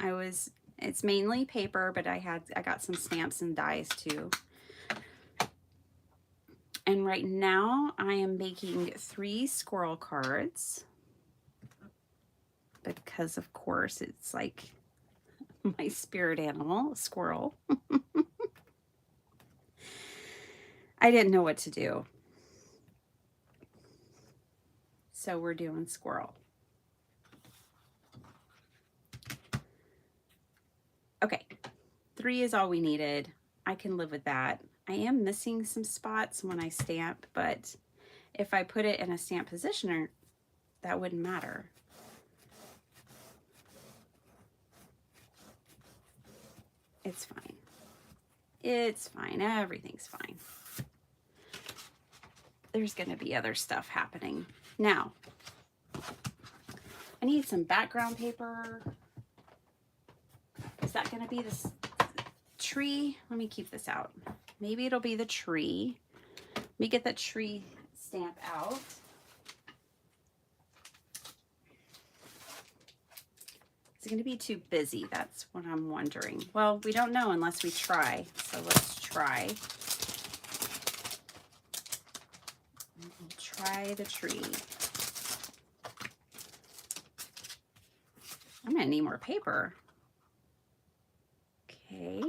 It's mainly paper, but I got some stamps and dies too. And right now I am making 3 squirrel cards because of course it's like my spirit animal, a squirrel. I didn't know what to do. So we're doing squirrel. Okay, 3 is all we needed. I can live with that. I am missing some spots when I stamp, but if I put it in a stamp positioner, that wouldn't matter. It's fine. It's fine. Everything's fine. There's going to be other stuff happening. Now, I need some background paper. Is that going to be this tree? Let me keep this out. Maybe it'll be the tree. Let me get the tree stamp out. Is it going to be too busy? That's what I'm wondering. Well, we don't know unless we try. So let's try. We'll try the tree. I'm going to need more paper. Okay.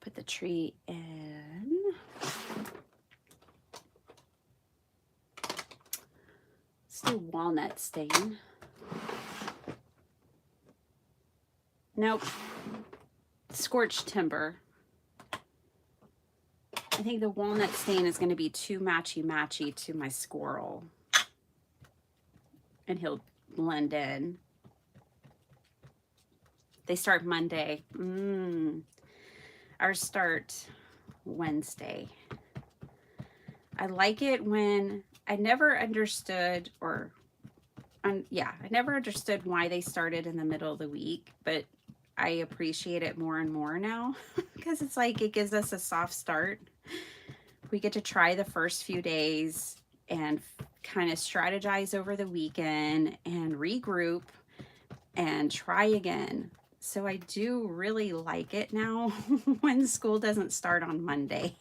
Put the tree in. Let's do walnut stain. Nope. Scorched timber. I think the walnut stain is going to be too matchy-matchy to my squirrel. And he'll blend in. They start Monday. Ours start Wednesday. I like it when I never understood I never understood why they started in the middle of the week, but I appreciate it more and more now because it's like it gives us a soft start. We get to try the first few days and kind of strategize over the weekend and regroup and try again. So I do really like it now when school doesn't start on Monday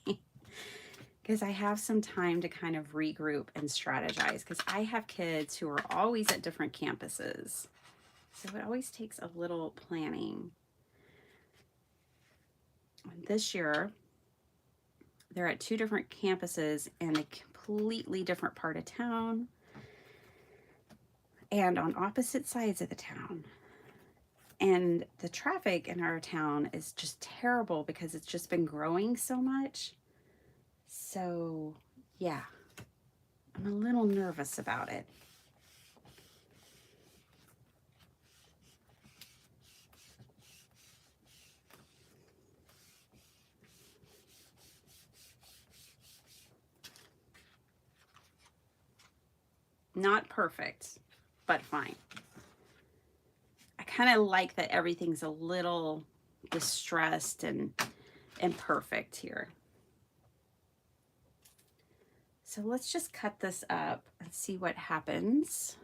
because I have some time to kind of regroup and strategize because I have kids who are always at different campuses. So it always takes a little planning. This year, they're at 2 different campuses in a completely different part of town and on opposite sides of the town. And the traffic in our town is just terrible because it's just been growing so much. So, yeah, I'm a little nervous about it. Not perfect, but fine. I kind of like that everything's a little distressed and imperfect here. So let's just cut this up and see what happens.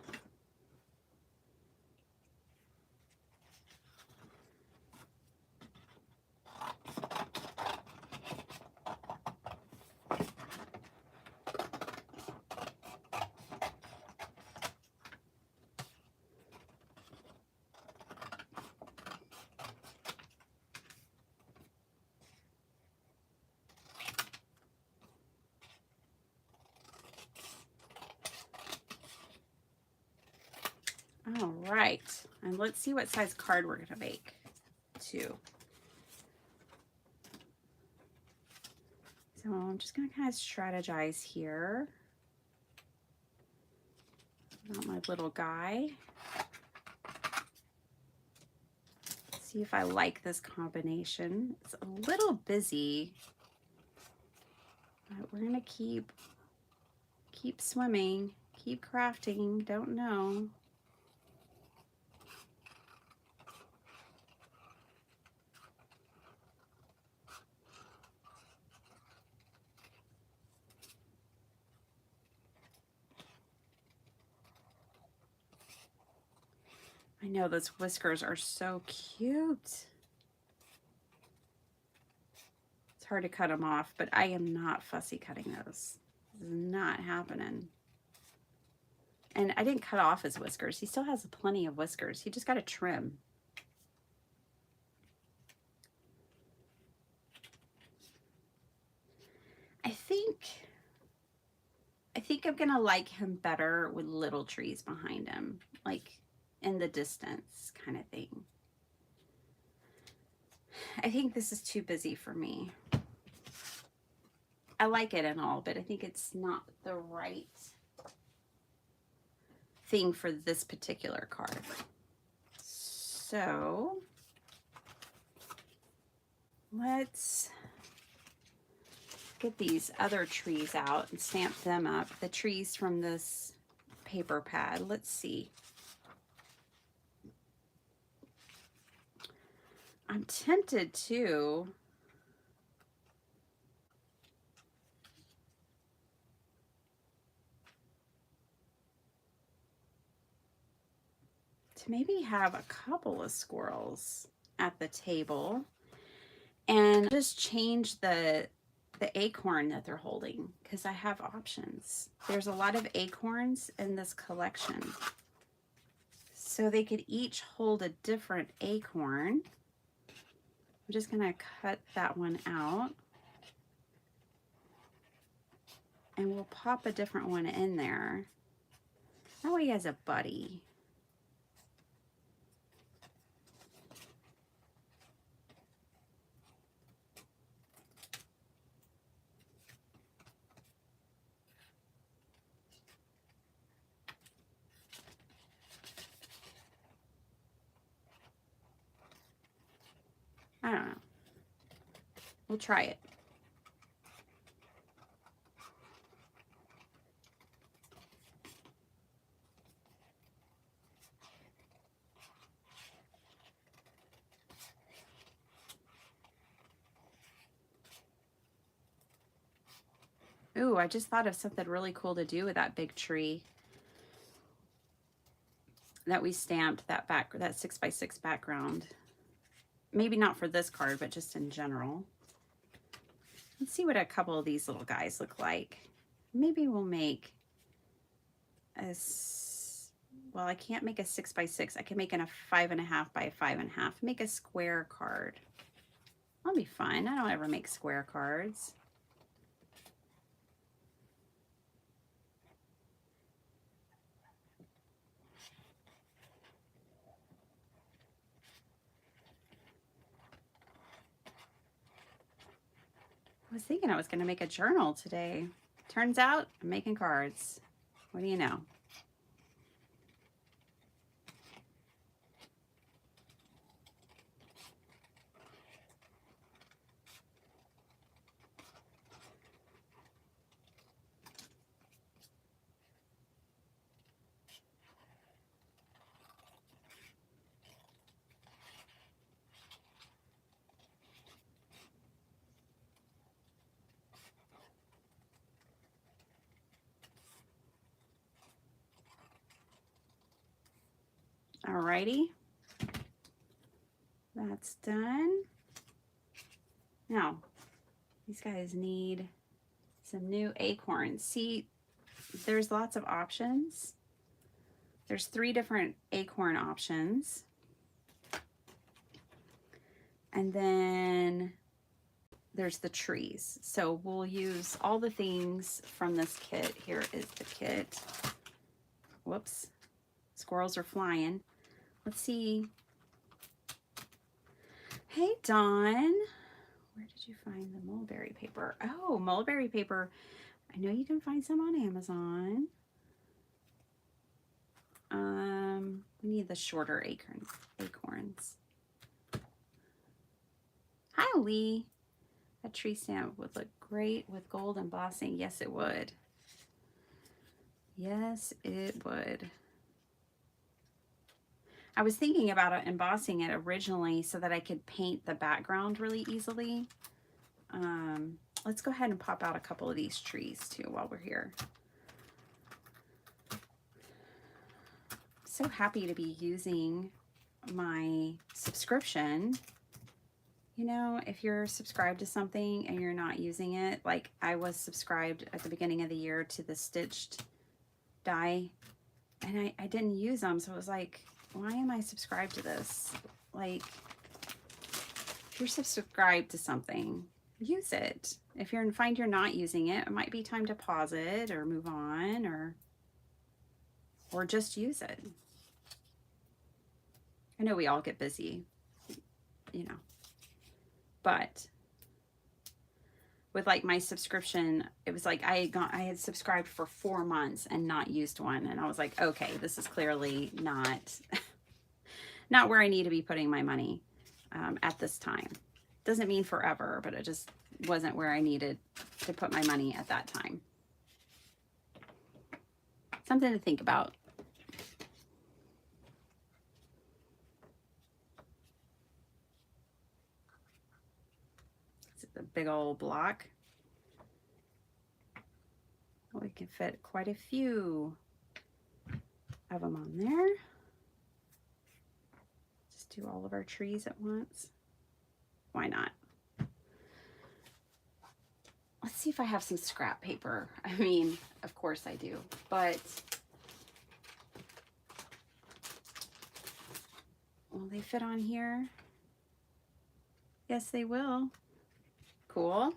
All right, and let's see what size card we're gonna make too. So I'm just gonna kind of strategize here. Not my little guy. See if I like this combination. It's a little busy, but we're gonna keep swimming, keep crafting, don't know. I know those whiskers are so cute. It's hard to cut them off, but I am not fussy cutting those. This is not happening. And I didn't cut off his whiskers. He still has plenty of whiskers. He just got to trim. think I'm gonna like him better with little trees behind him, like in the distance kind of thing. I think this is too busy for me. I like it and all, but I think it's not the right thing for this particular card. So let's get these other trees out and stamp them up. The trees from this paper pad. Let's see. I'm tempted to maybe have a couple of squirrels at the table and just change the acorn that they're holding, because I have options. There's a lot of acorns in this collection, so they could each hold a different acorn. I'm just gonna cut that one out and we'll pop a different one in there. That way he has a buddy. I don't know. We'll try it. Ooh, I just thought of something really cool to do with that big tree that we stamped, that 6x6 background. Maybe not for this card, but just in general. Let's see what a couple of these little guys look like. Maybe we'll make a, well, I can't make a 6x6. I can make a 5.5 by 5.5. Make a square card. That'll be fun. I don't ever make square cards. I was thinking I was going to make a journal today. Turns out I'm making cards. What do you know? Alrighty, that's done. Now, these guys need some new acorns. See, there's lots of options. There's 3 different acorn options. And then there's the trees. So we'll use all the things from this kit. Here is the kit. Whoops, squirrels are flying. Let's see. Hey, Dawn. Where did you find the mulberry paper? Oh, mulberry paper. I know you can find some on Amazon. We need the shorter acorns. Hi, Lee. A tree stamp would look great with gold embossing. Yes, it would. Yes, it would. I was thinking about embossing it originally so that I could paint the background really easily. Let's go ahead and pop out a couple of these trees too while we're here. So happy to be using my subscription. You know, if you're subscribed to something and you're not using it, like I was subscribed at the beginning of the year to the stitched die, and I didn't use them, so it was like, why am I subscribed to this? Like, if you're subscribed to something, use it. If you find you're not using it, it might be time to pause it or move on, or just use it. I know we all get busy, you know, but with like my subscription, it was like I had subscribed for 4 months and not used one, and I was like, okay, this is clearly not not where I need to be putting my money at this time. Doesn't mean forever, but it just wasn't where I needed to put my money at that time. Something to think about. It's a big old block. We can fit quite a few of them on there. Just do all of our trees at once. Why not? Let's see if I have some scrap paper. I mean, of course I do, but will they fit on here? Yes, they will. Cool.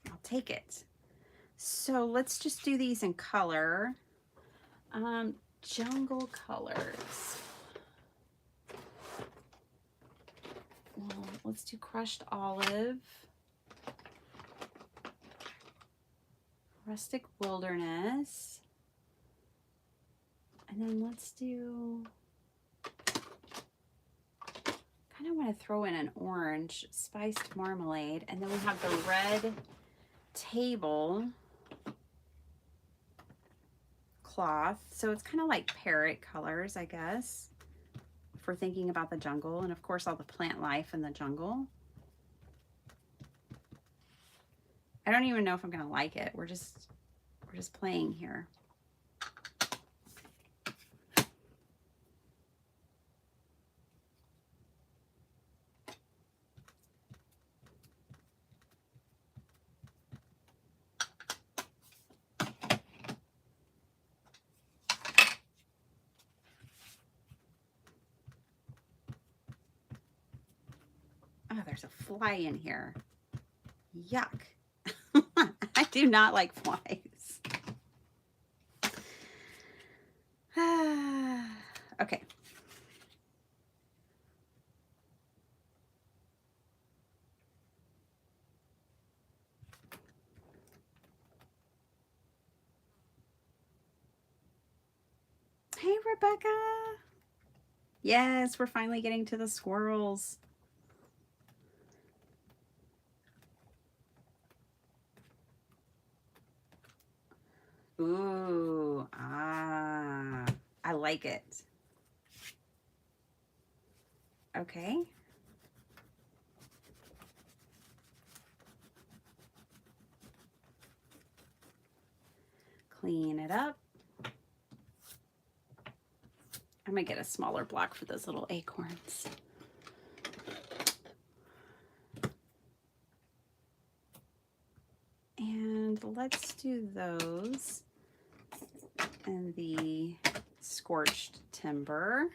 I'll take it. So let's just do these in color. Jungle colors. Well, let's do crushed olive. Rustic wilderness. And then let's do, kind of want to throw in an orange spiced marmalade. And then we have the red table cloth. So it's kind of like parrot colors, I guess, for thinking about the jungle. And of course, all the plant life in the jungle. I don't even know if I'm gonna like it. We're just playing here. Oh, there's a fly in here. Yuck. I do not like flies. Okay. Hey, Rebecca. Yes, we're finally getting to the squirrels. Ooh, I like it. Okay. Clean it up. I'm gonna get a smaller block for those little acorns. And let's do those and the scorched timber.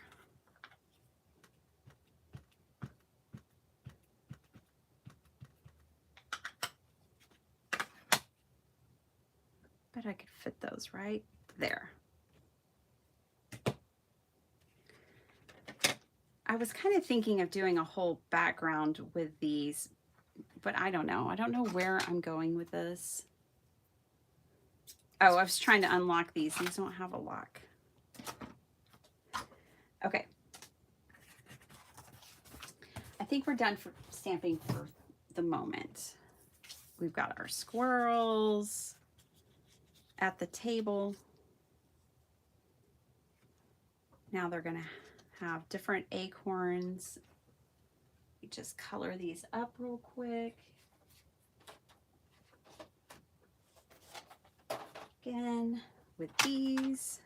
Bet I could fit those right there. I was kind of thinking of doing a whole background with these, but I don't know. I don't know where I'm going with this. Oh, I was trying to unlock these. These don't have a lock. Okay. I think we're done for stamping for the moment. We've got our squirrels at the table. Now they're going to have different acorns. We just color these up real quick. Again, with these.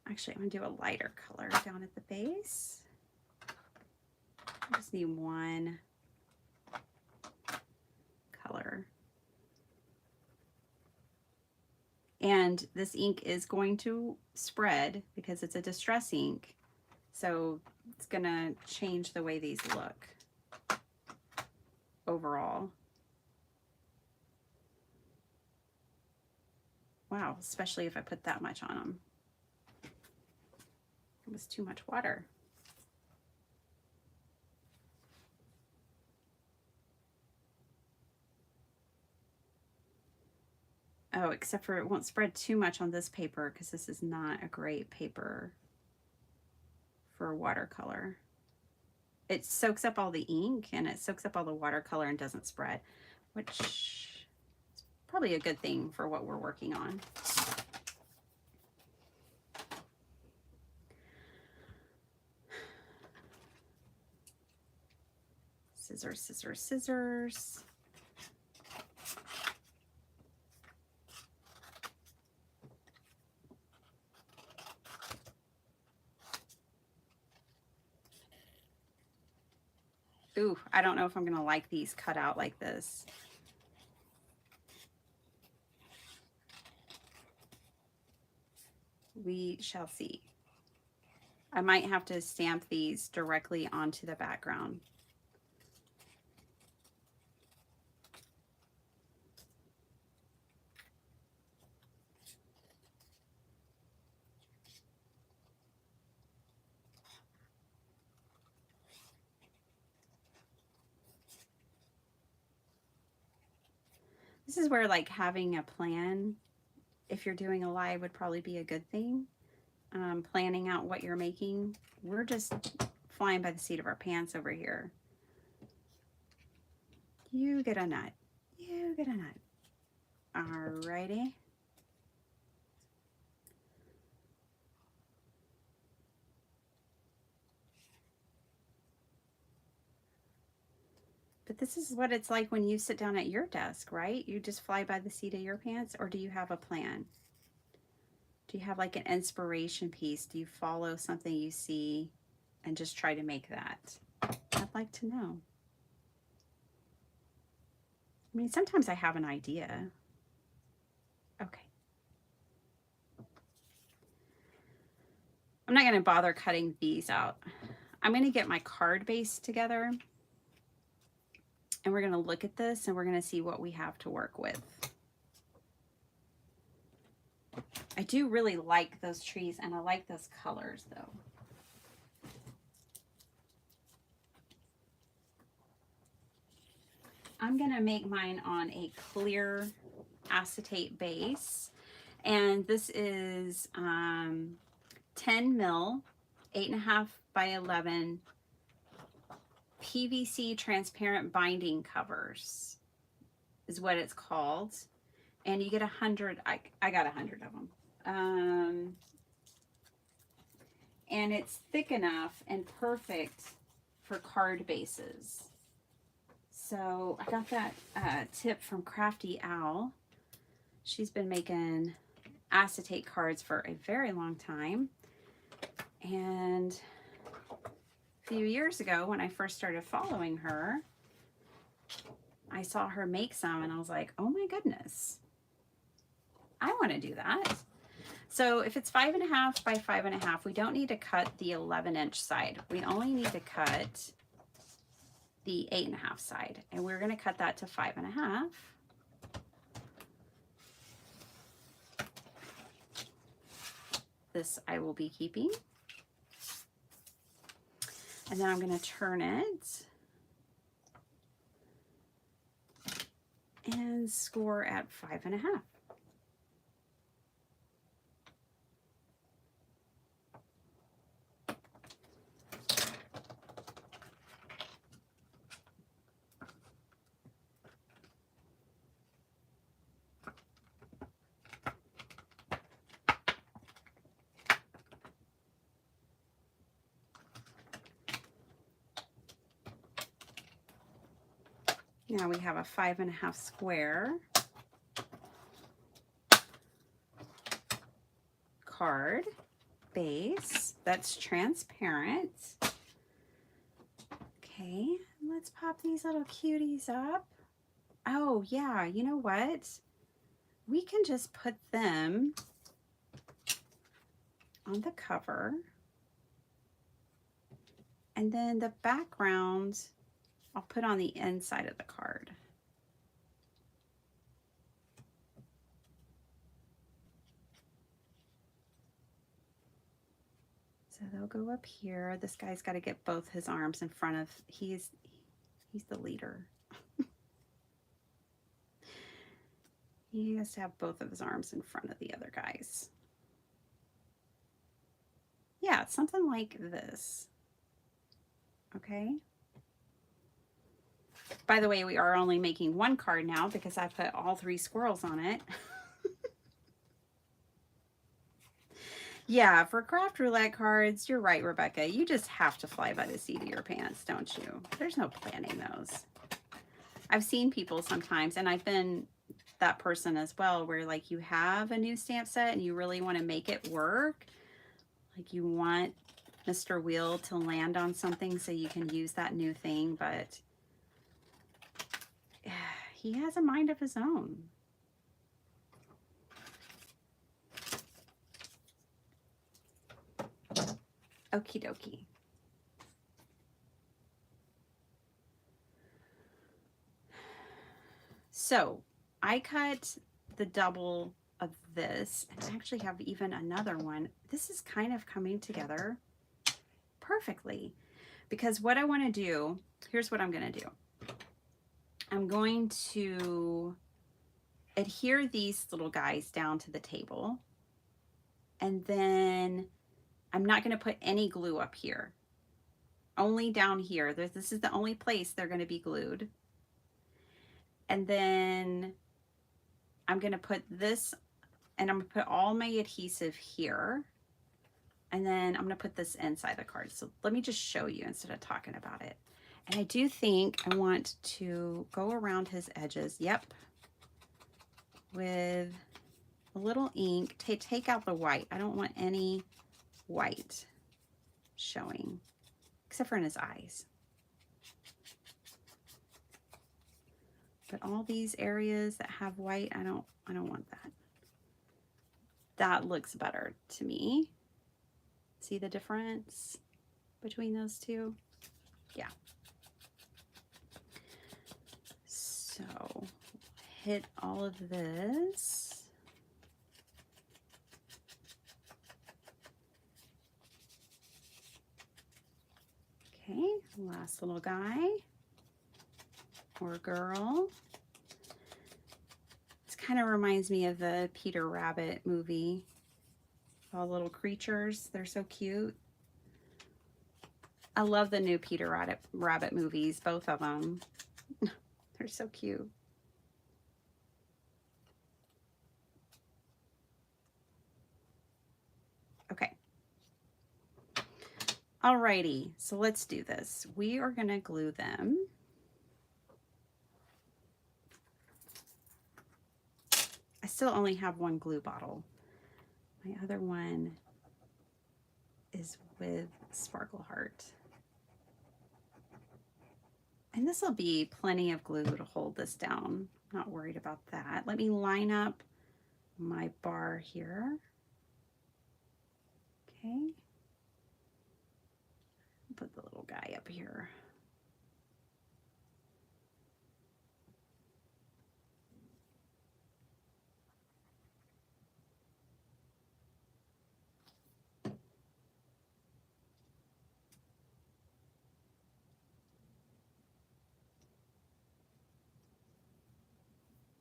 Actually, I'm going to do a lighter color down at the base. I just need one color. And this ink is going to spread because it's a distress ink. So it's gonna change the way these look overall. Wow, especially if I put that much on them. It was too much water. Oh, except for it won't spread too much on this paper because this is not a great paper for watercolor. It soaks up all the ink and it soaks up all the watercolor and doesn't spread, which is probably a good thing for what we're working on. Scissors, scissors, scissors. Ooh, I don't know if I'm gonna like these cut out like this. We shall see. I might have to stamp these directly onto the background. This is where like having a plan, if you're doing a live, would probably be a good thing. Planning out what you're making. We're just flying by the seat of our pants over here. You get a nut. You get a nut. Alrighty. But this is what it's like when you sit down at your desk, right? You just fly by the seat of your pants, or do you have a plan? Do you have like an inspiration piece? Do you follow something you see and just try to make that? I'd like to know. I mean, sometimes I have an idea. Okay. I'm not going to bother cutting these out. I'm going to get my card base together and we're going to look at this and we're going to see what we have to work with. I do really like those trees and I like those colors though. I'm going to make mine on a clear acetate base, and this is 10 mil, 8.5 by 11 PVC transparent binding covers is what it's called, and you get 100. I got 100 of them, and it's thick enough and perfect for card bases. So I got that tip from Crafty Owl. She's been making acetate cards for a very long time. And a few years ago, when I first started following her, I saw her make some and I was like, oh my goodness, I want to do that. So if it's 5.5 by 5.5, we don't need to cut the 11-inch side. We only need to cut the 8.5 side, and we're going to cut that to 5.5. This I will be keeping, and then I'm going to turn it and score at 5.5. Now we have a 5.5 square card base that's transparent. Okay, let's pop these little cuties up. Oh yeah, you know what? We can just put them on the cover. And then the background, I'll put on the inside of the card. So they'll go up here. This guy's got to get both his arms in front of, he's the leader. He has to have both of his arms in front of the other guys. Yeah, something like this. Okay. By the way, we are only making one card now because I put all 3 squirrels on it. Yeah, for craft roulette cards, you're right, Rebecca. You just have to fly by the seat of your pants, don't you? There's no planning those. I've seen people sometimes, and I've been that person as well, where like you have a new stamp set and you really want to make it work. Like you want Mr. Wheel to land on something so you can use that new thing, but he has a mind of his own. Okie dokie. So I cut the double of this, and I actually have even another one. This is kind of coming together perfectly because what I want to do, here's what I'm going to do. I'm going to adhere these little guys down to the table, and then I'm not going to put any glue up here, only down here. This is the only place they're going to be glued. And then I'm going to put this, and I'm going to put all my adhesive here, and then I'm going to put this inside the card. So let me just show you instead of talking about it. And I do think I want to go around his edges. Yep. With a little ink, take out the white. I don't want any white showing, except for in his eyes. But all these areas that have white, I don't want that. That looks better to me. See the difference between those two? Yeah. So hit all of this. Okay, last little guy or girl. This kind of reminds me of the Peter Rabbit movie. All little creatures, they're so cute. I love the new Peter Rabbit movies, both of them. They're so cute. Okay. Alrighty, so let's do this. We are gonna glue them. I still only have one glue bottle. My other one is with Sparkle Heart. And this will be plenty of glue to hold this down. Not worried about that. Let me line up my bar here. Okay. Put the little guy up here.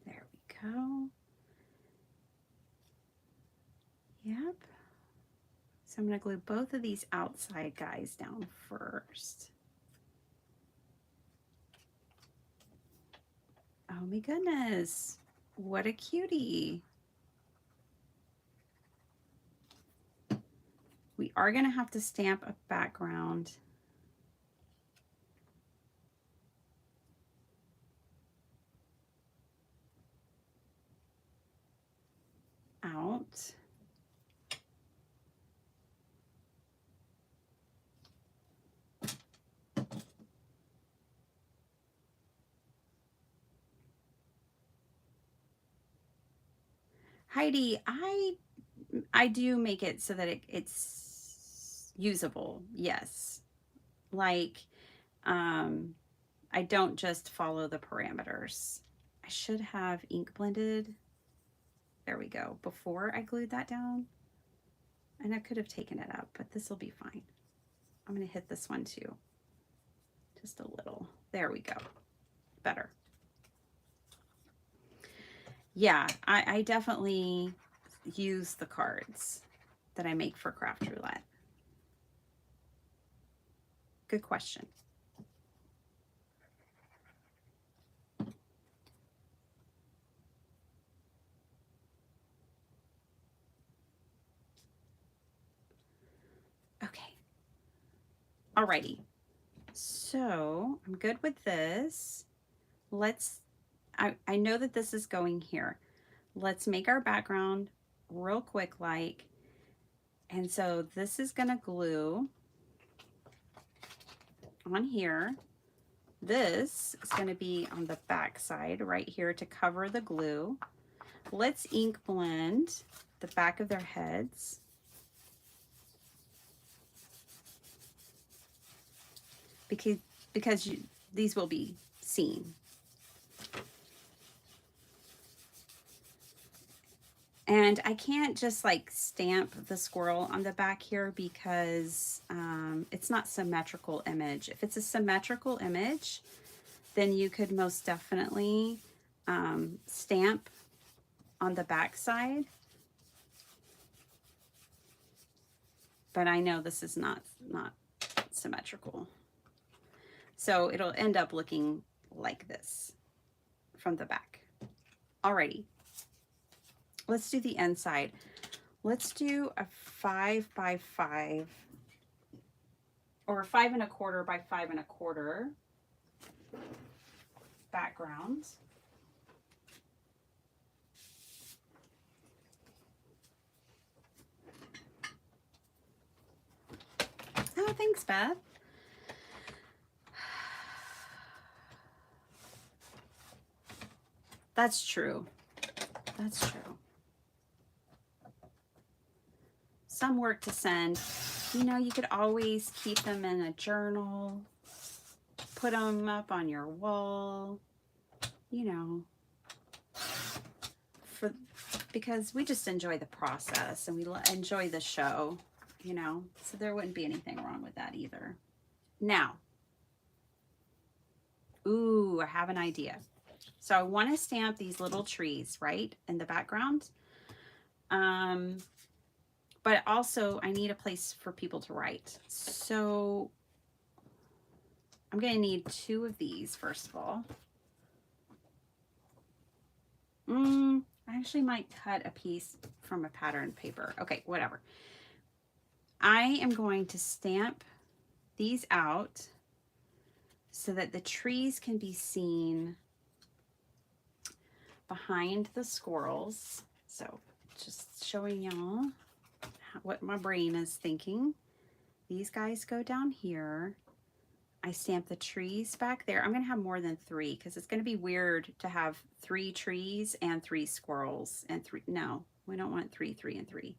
There we go. Yep. So I'm going to glue both of these outside guys down first. Oh my goodness. What a cutie. We are going to have to stamp a background. Out. Heidi, I I do make it so that it's usable. Yes. Like, I don't just follow the parameters. I should have ink blended. There we go. Before I glued that down. And I could have taken it up, but this will be fine. I'm going to hit this one too. Just a little. There we go. Better. Yeah, I definitely use the cards that I make for Craft Roulette. Good question. Okay. Alrighty. So I'm good with this. I know that this is going here. Let's make our background real quick like. And so this is gonna glue on here. This is gonna be on the back side right here to cover the glue. Let's ink blend the back of their heads. Because these will be seen. And I can't just like stamp the squirrel on the back here because it's not symmetrical image. If it's a symmetrical image, then you could most definitely stamp on the back side. But I know this is not symmetrical. So it'll end up looking like this from the back. Alrighty. Let's do the inside. Let's do a 5 by 5 or 5 1/4 by 5 1/4 background. Oh, thanks, Beth. That's true. That's true. Some work to send. You know, you could always keep them in a journal, put them up on your wall, you know, because we just enjoy the process and we enjoy the show, you know, so there wouldn't be anything wrong with that either. Now, ooh, I have an idea. So I want to stamp these little trees, right, in the background. But also I need a place for people to write. So I'm going to need 2 of these, first of all. I actually might cut a piece from a pattern paper. Okay, whatever. I am going to stamp these out so that the trees can be seen behind the squirrels. So just showing y'all what my brain is thinking. These guys go down here. I stamp the trees back there. I'm going to have more than 3 because it's going to be weird to have 3 trees and 3 squirrels and 3. No, we don't want 3, 3, and 3.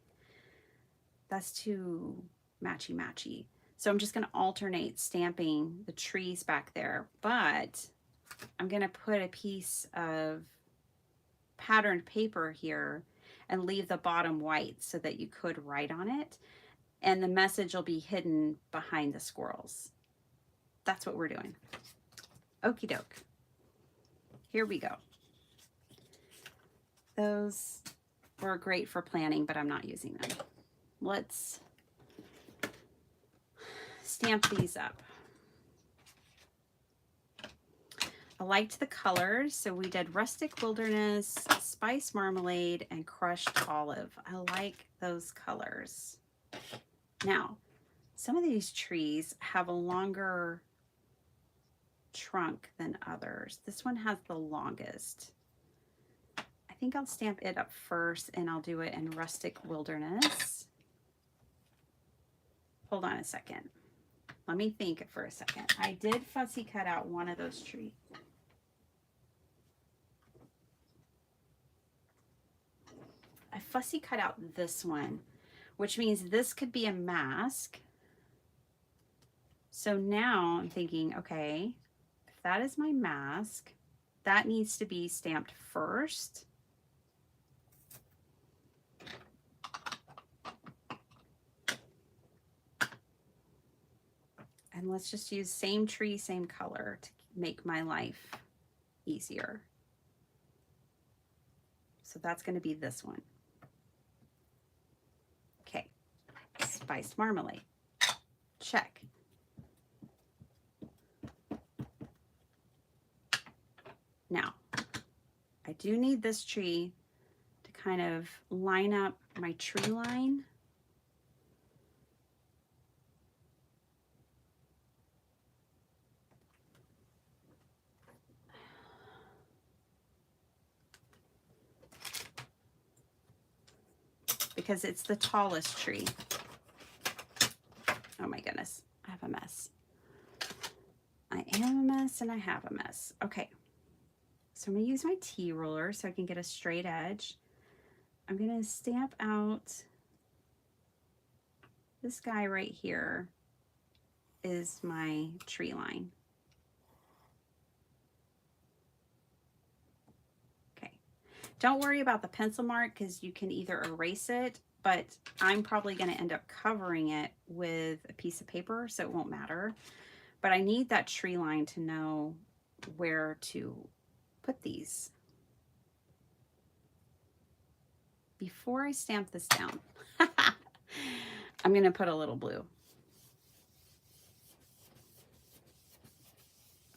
That's too matchy-matchy. So I'm just going to alternate stamping the trees back there, but I'm going to put a piece of patterned paper here and leave the bottom white so that you could write on it, and the message will be hidden behind the squirrels. That's what we're doing. Okie doke. Here we go. Those were great for planning, but I'm not using them. Let's stamp these up. I liked the colors, so we did Rustic Wilderness, Spice Marmalade, and Crushed Olive. I like those colors. Now, some of these trees have a longer trunk than others. This one has the longest. I think I'll stamp it up first, and I'll do it in Rustic Wilderness. Hold on a second. Let me think for a second. I did fussy cut out one of those trees. I fussy cut out this one, which means this could be a mask. So now I'm thinking, okay, if that is my mask, that needs to be stamped first. And let's just use same tree, same color to make my life easier. So that's going to be this one. Okay, spiced marmalade. Check. Now, I do need this tree to kind of line up my tree line. Because it's the tallest tree. Oh my goodness, I have a mess. I am a mess and I have a mess. Okay, so I'm gonna use my T-roller so I can get a straight edge. I'm gonna stamp out this guy right here is my tree line. Okay, don't worry about the pencil mark because you can either erase it, but I'm probably gonna end up covering it with a piece of paper so it won't matter. But I need that tree line to know where to put these. Before I stamp this down, I'm going to put a little blue.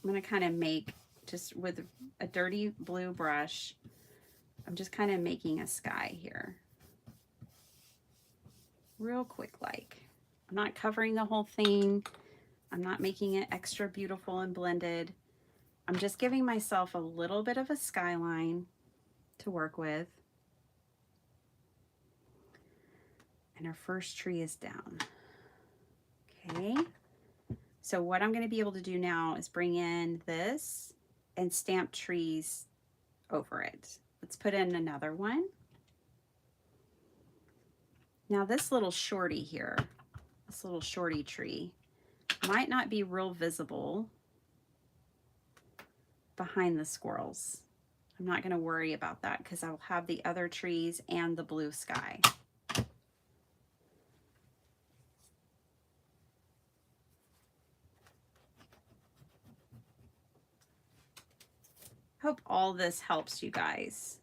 I'm going to kind of make, just with a dirty blue brush, I'm just kind of making a sky here. Real quick like. I'm not covering the whole thing. I'm not making it extra beautiful and blended. I'm just giving myself a little bit of a skyline to work with. And our first tree is down. Okay. So what I'm going to be able to do now is bring in this and stamp trees over it. Let's put in another one. Now this little shorty here, this little shorty tree, might not be real visible behind the squirrels. I'm not going to worry about that because I'll have the other trees and the blue sky. Hope all this helps you guys.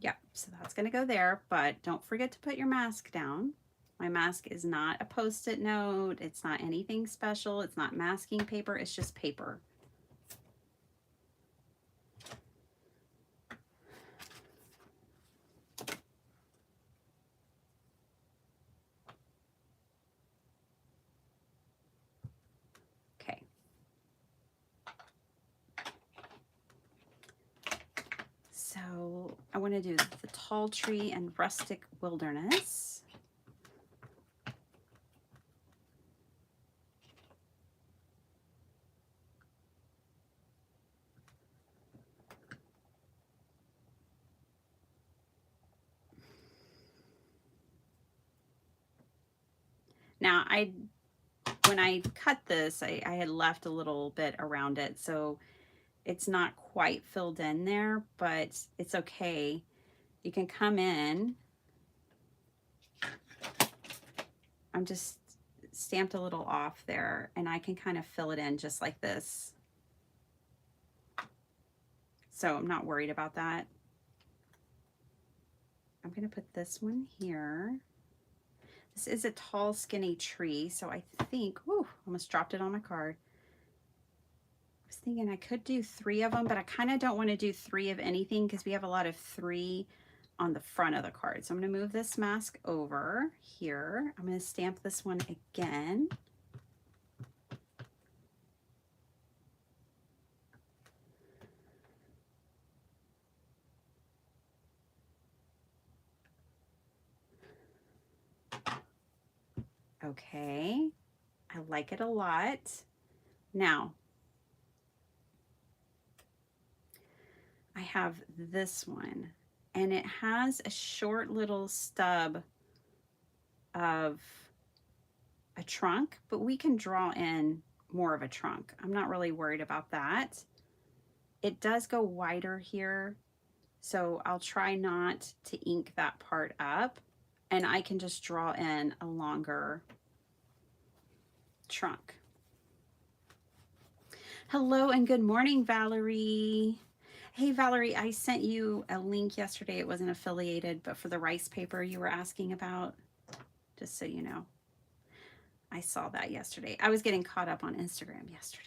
Yeah, so that's going to go there, but don't forget to put your mask down. My mask is not a Post-it note. It's not anything special. It's not masking paper. It's just paper. Okay. So I want to do the tall tree and rustic wilderness. Now, when I cut this, I had left a little bit around it, so it's not quite filled in there, but it's okay. You can come in. I'm just stamped a little off there, and I can kind of fill it in just like this. So I'm not worried about that. I'm going to put this one here. This is a tall, skinny tree, so I think, whew, almost dropped it on my card. I was thinking I could do 3 of them, but I kind of don't want to do 3 of anything because we have a lot of 3 on the front of the card. So I'm going to move this mask over here. I'm going to stamp this one again. Okay, I like it a lot. Now, I have this one, and it has a short little stub of a trunk, but we can draw in more of a trunk. I'm not really worried about that. It does go wider here, so I'll try not to ink that part up, and I can just draw in a longer trunk. Hello and good morning, Valerie. Hey, Valerie, I sent you a link yesterday. It wasn't affiliated, but for the rice paper you were asking about, just so you know. I saw that yesterday. I was getting caught up on Instagram yesterday.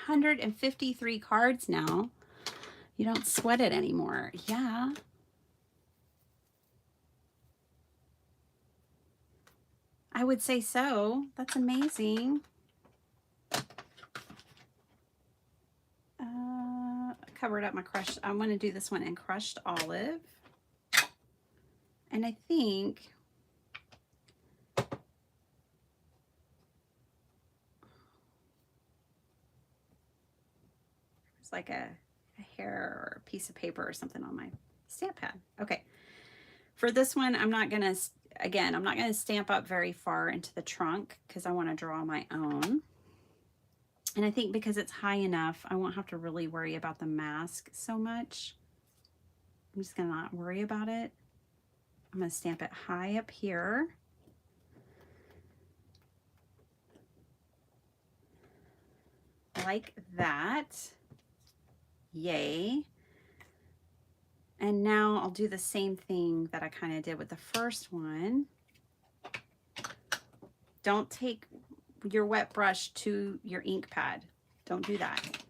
$153 cards now. You don't sweat it anymore. Yeah. I would say so. That's amazing. Covered up my crushed. I'm going to do this one in crushed olive. And I think it's like a hair or a piece of paper or something on my stamp pad. Okay. For this one, I'm not going to, again, I'm not going to stamp up very far into the trunk because I want to draw my own. And I think because it's high enough, I won't have to really worry about the mask so much. I'm just going to not worry about it. I'm going to stamp it high up here. Like that. Yay. And now I'll do the same thing that I kind of did with the first one. Don't take your wet brush to your ink pad. Don't do that.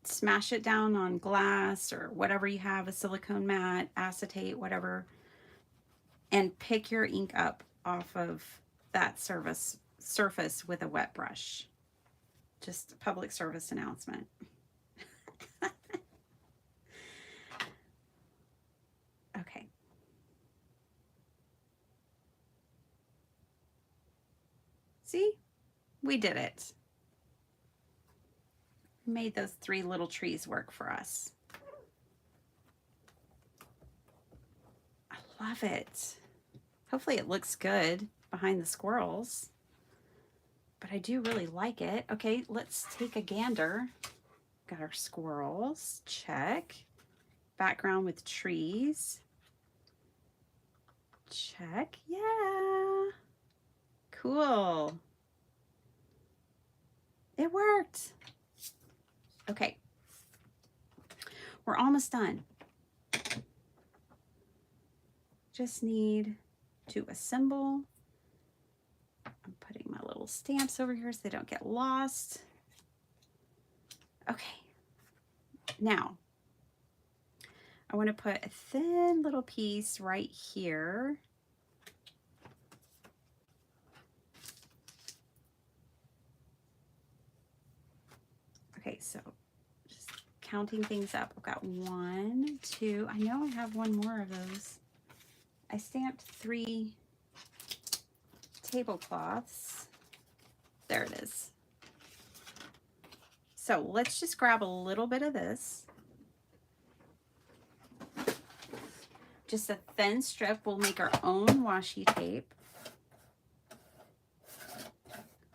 Smash it down on glass or whatever you have, a silicone mat, acetate, whatever, and pick your ink up off of that surface with a wet brush. Just a public service announcement. Okay. See? We did it. Made those 3 little trees work for us. I love it. Hopefully it looks good behind the squirrels, but I do really like it. Okay, let's take a gander. Got our squirrels, check. Background with trees, check. Yeah, cool. It worked. Okay, we're almost done. Just need to assemble. I'm putting my little stamps over here so they don't get lost. Okay, now I want to put a thin little piece right here. Okay, so just counting things up. I've got 1, 2. I know I have one more of those. I stamped 3 tablecloths. There it is. So let's just grab a little bit of this. Just a thin strip. We'll make our own washi tape.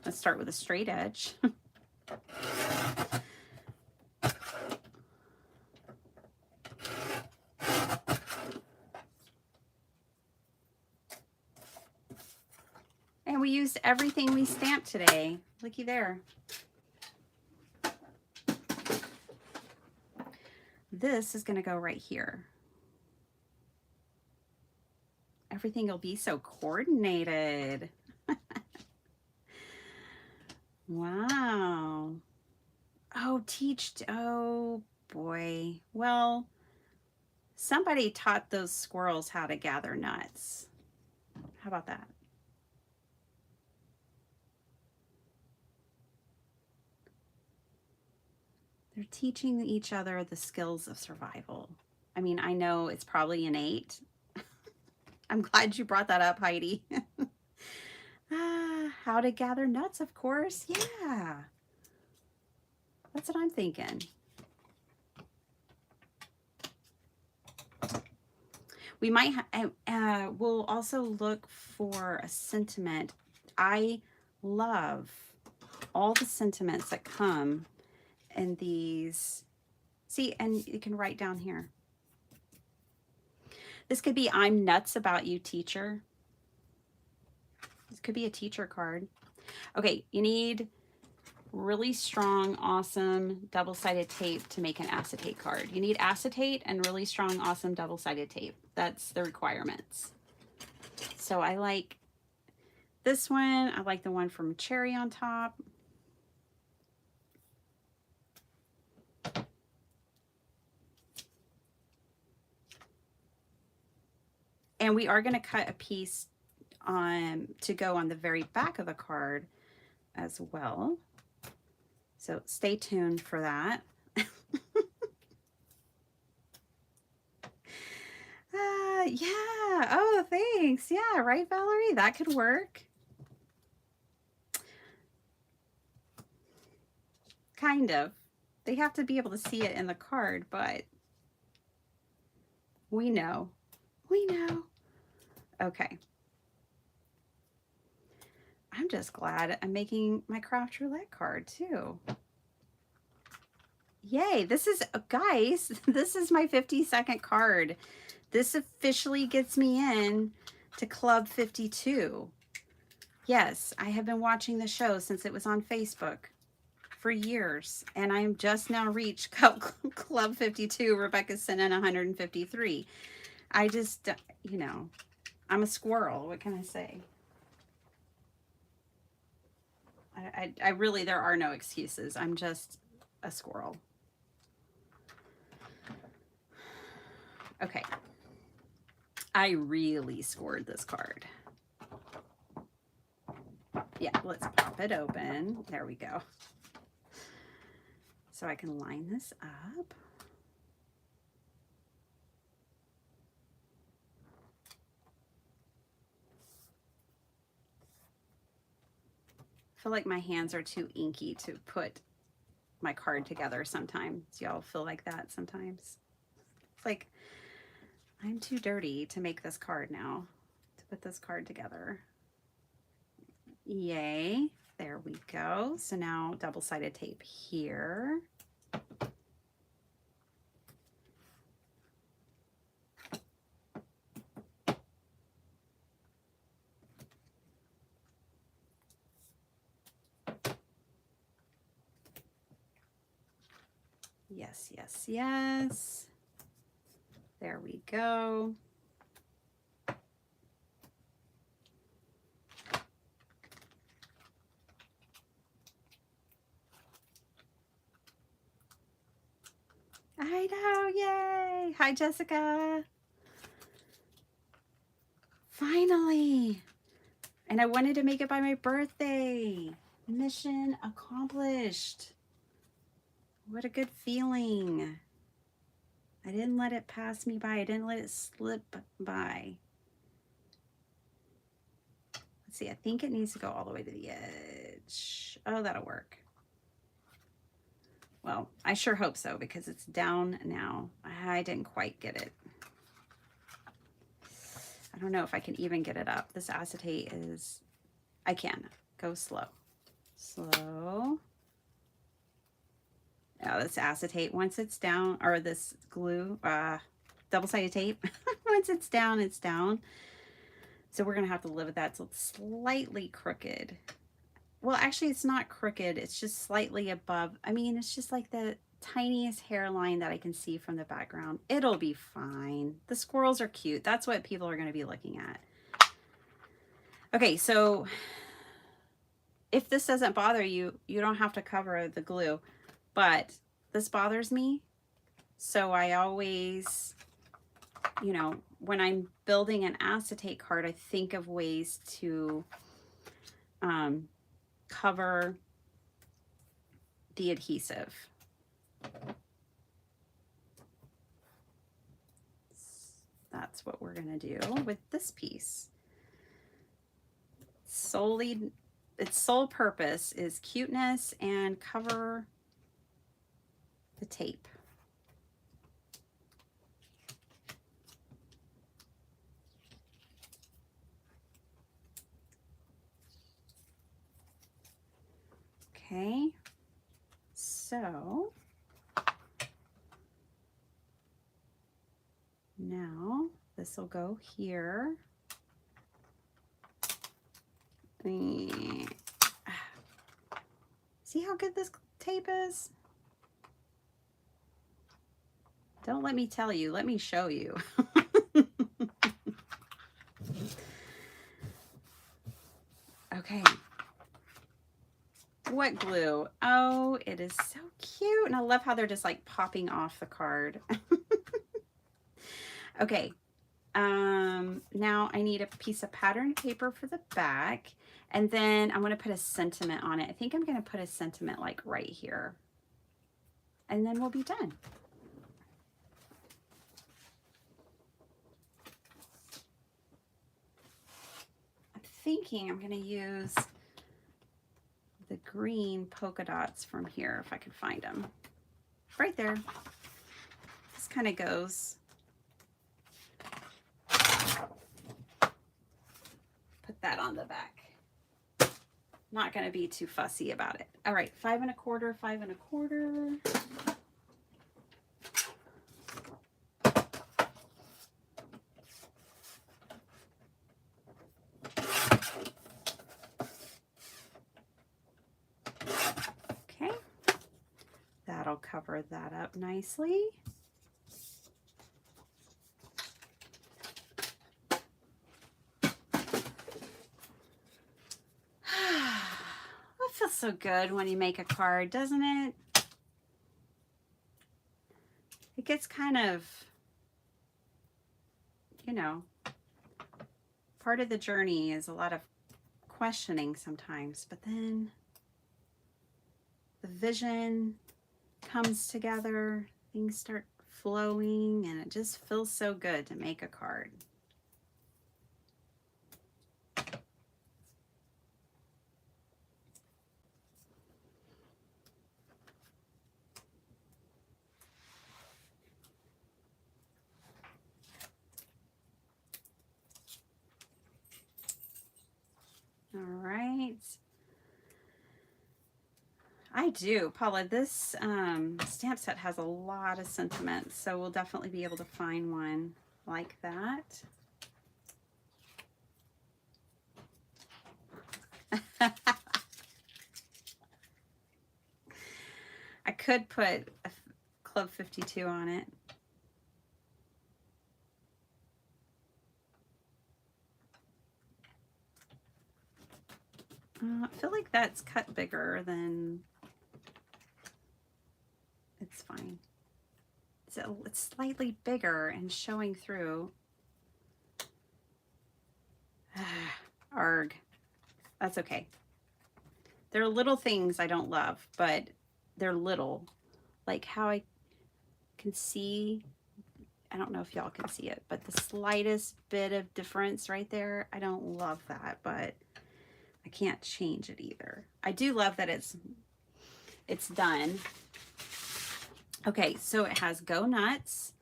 Let's start with a straight edge. And we used everything we stamped today. Looky there. This is going to go right here. Everything will be so coordinated. Wow. Oh, oh boy. Well, somebody taught those squirrels how to gather nuts. How about that? They're teaching each other the skills of survival. I mean, I know it's probably innate, I'm glad you brought that up, Heidi. How to gather nuts, of course. Yeah, that's what I'm thinking. We might we'll also look for a sentiment. I love all the sentiments that come in these. See, and you can write down here. This could be I'm nuts about you, teacher. This could be a teacher card. Okay, you need really strong, awesome double-sided tape to make an acetate card. You need acetate and really strong, awesome double-sided tape. That's the requirements. So I like this one. I like the one from Cherry on Top. And we are going to cut a piece to go on the very back of the card as well. So stay tuned for that. Yeah. Oh, thanks. Yeah, right, Valerie? That could work. Kind of. They have to be able to see it in the card, but we know. We know. Okay. I'm just glad I'm making my craft roulette card too. Yay. This is, guys, this is my 52nd card. This officially gets me in to Club 52. Yes, I have been watching the show since it was on Facebook for years, and I am just now reached Club 52. Rebecca's sent in 153. I just, you know, I'm a squirrel. What can I say? I really, there are no excuses. I'm just a squirrel. Okay. I really scored this card. Yeah, let's pop it open. There we go. So I can line this up. I feel like my hands are too inky to put my card together sometimes. Y'all feel like that sometimes? It's like, I'm too dirty to make this card now, to put this card together. Yay. There we go. So now double-sided tape here. Yes, yes, yes. There we go. I know, yay! Hi, Jessica. Finally. And I wanted to make it by my birthday. Mission accomplished. What a good feeling. I didn't let it pass me by. I didn't let it slip by. Let's see, I think it needs to go all the way to the edge. Oh, that'll work. Well, I sure hope so because it's down now. I didn't quite get it. I don't know if I can even get it up. This acetate is, I can. Go slow. Slow. Oh, this acetate, once it's down, or this glue, double-sided tape, once it's down, it's down. So we're going to have to live with that. So it's slightly crooked. Well, actually, it's not crooked. It's just slightly above. I mean, it's just like the tiniest hairline that I can see from the background. It'll be fine. The squirrels are cute. That's what people are going to be looking at. Okay, so if this doesn't bother you, you don't have to cover the glue. But this bothers me. So I always, you know, when I'm building an acetate card, I think of ways to cover the adhesive. that's what we're going to do with this piece. Solely, its sole purpose is cuteness and cover the tape. Okay, so now this will go here. See how good this tape is? Don't let me tell you, let me show you. Okay. What glue? Oh, it is so cute. And I love how they're just like popping off the card. Okay. Now I need a piece of pattern paper for the back. And then I'm going to put a sentiment on it. I think I'm going to put a sentiment like right here. And then we'll be done. I'm thinking I'm going to use the green polka dots from here if I can find them. Right there. This kind of goes. Put that on the back. Not going to be too fussy about it. All right, 5 1/4, 5 1/4. Okay, that'll cover that up nicely. Feels so good when you make a card, doesn't it? It gets kind of, you know, part of the journey is a lot of questioning sometimes, but then the vision comes together, things start flowing, and it just feels so good to make a card. All right. I do, Paula. This stamp set has a lot of sentiments, so we'll definitely be able to find one like that. I could put a Club 52 on it. I feel like that's cut bigger than, it's fine. So it's slightly bigger and showing through. Arg. That's okay. There are little things I don't love, but they're little. Like how I can see, I don't know if y'all can see it, but the slightest bit of difference right there, I don't love that, but I can't change it either. I do love that it's done. Okay, so it has Go Nuts,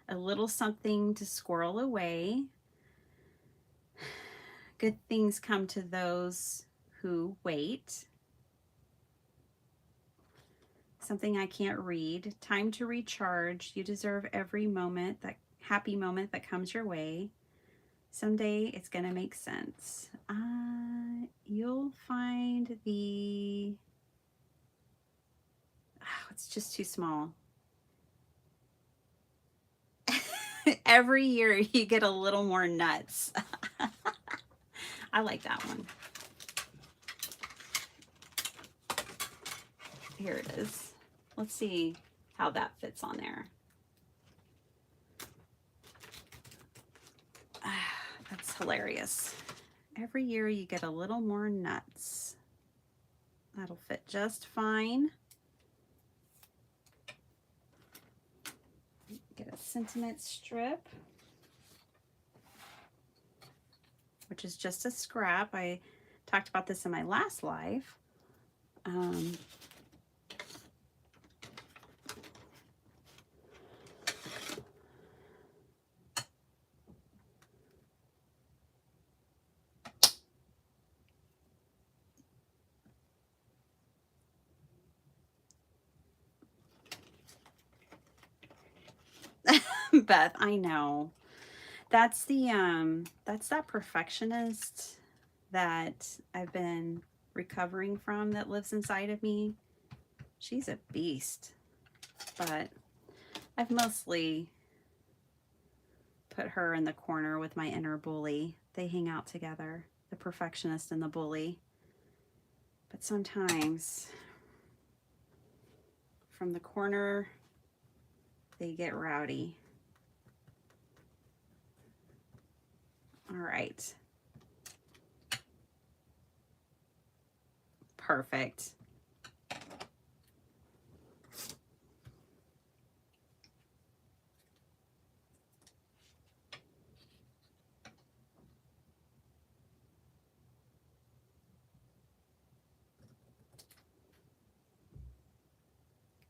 a little something to squirrel away. Good things come to those who wait. Something I can't read. Time to recharge. You deserve every moment, that happy moment that comes your way. Someday it's gonna make sense. You'll find the, oh, it's just too small. Every year you get a little more nuts. I like that one. Here it is. Let's see how that fits on there. That's hilarious. Every year you get a little more nuts. That'll fit just fine. Get a sentiment strip. which is just a scrap. I talked about this in my last live. Beth, I know. That's that's that perfectionist that I've been recovering from that lives inside of me. She's a beast. But I've mostly put her in the corner with my inner bully. They hang out together, the perfectionist and the bully. But sometimes from the corner, they get rowdy. All right. Perfect.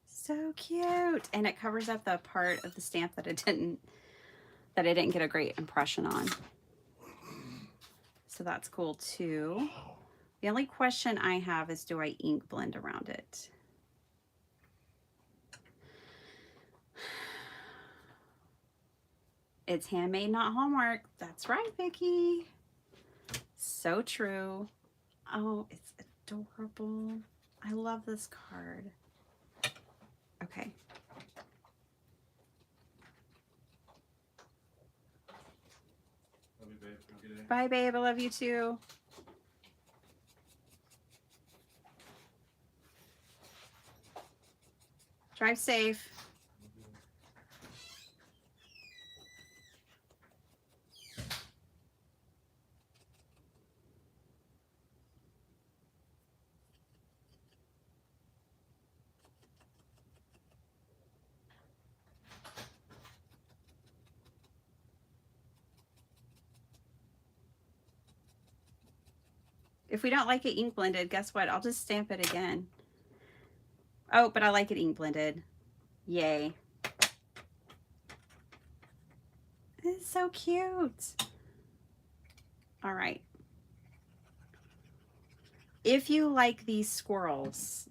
So cute. And it covers up the part of the stamp that I didn't get a great impression on. So that's cool too. The only question I have is, do I ink blend around it? It's handmade, not Hallmark. That's right, Vicki. So true. Oh, it's adorable. I love this card. Okay. Love you, babe. Have a good day. Bye, babe. I love you too. Drive safe. If we don't like it ink blended, guess what? I'll just stamp it again. Oh, but I like it ink blended. Yay. It's so cute. All right. If you like these squirrels,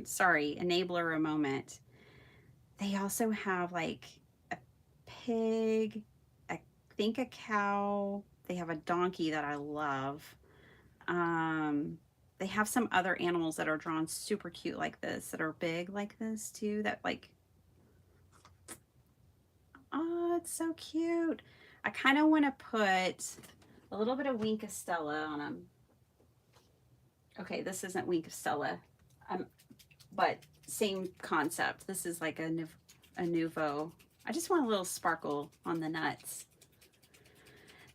sorry, enabler a moment. They also have like a pig, I think a cow. They have a donkey that I love. They have some other animals that are drawn super cute like this, that are big like this too, that like, oh, it's so cute. I kind of want to put a little bit of Wink of Stella on them. Okay, this isn't Wink of Stella, but same concept. This is like a Nouveau. I just want a little sparkle on the nuts.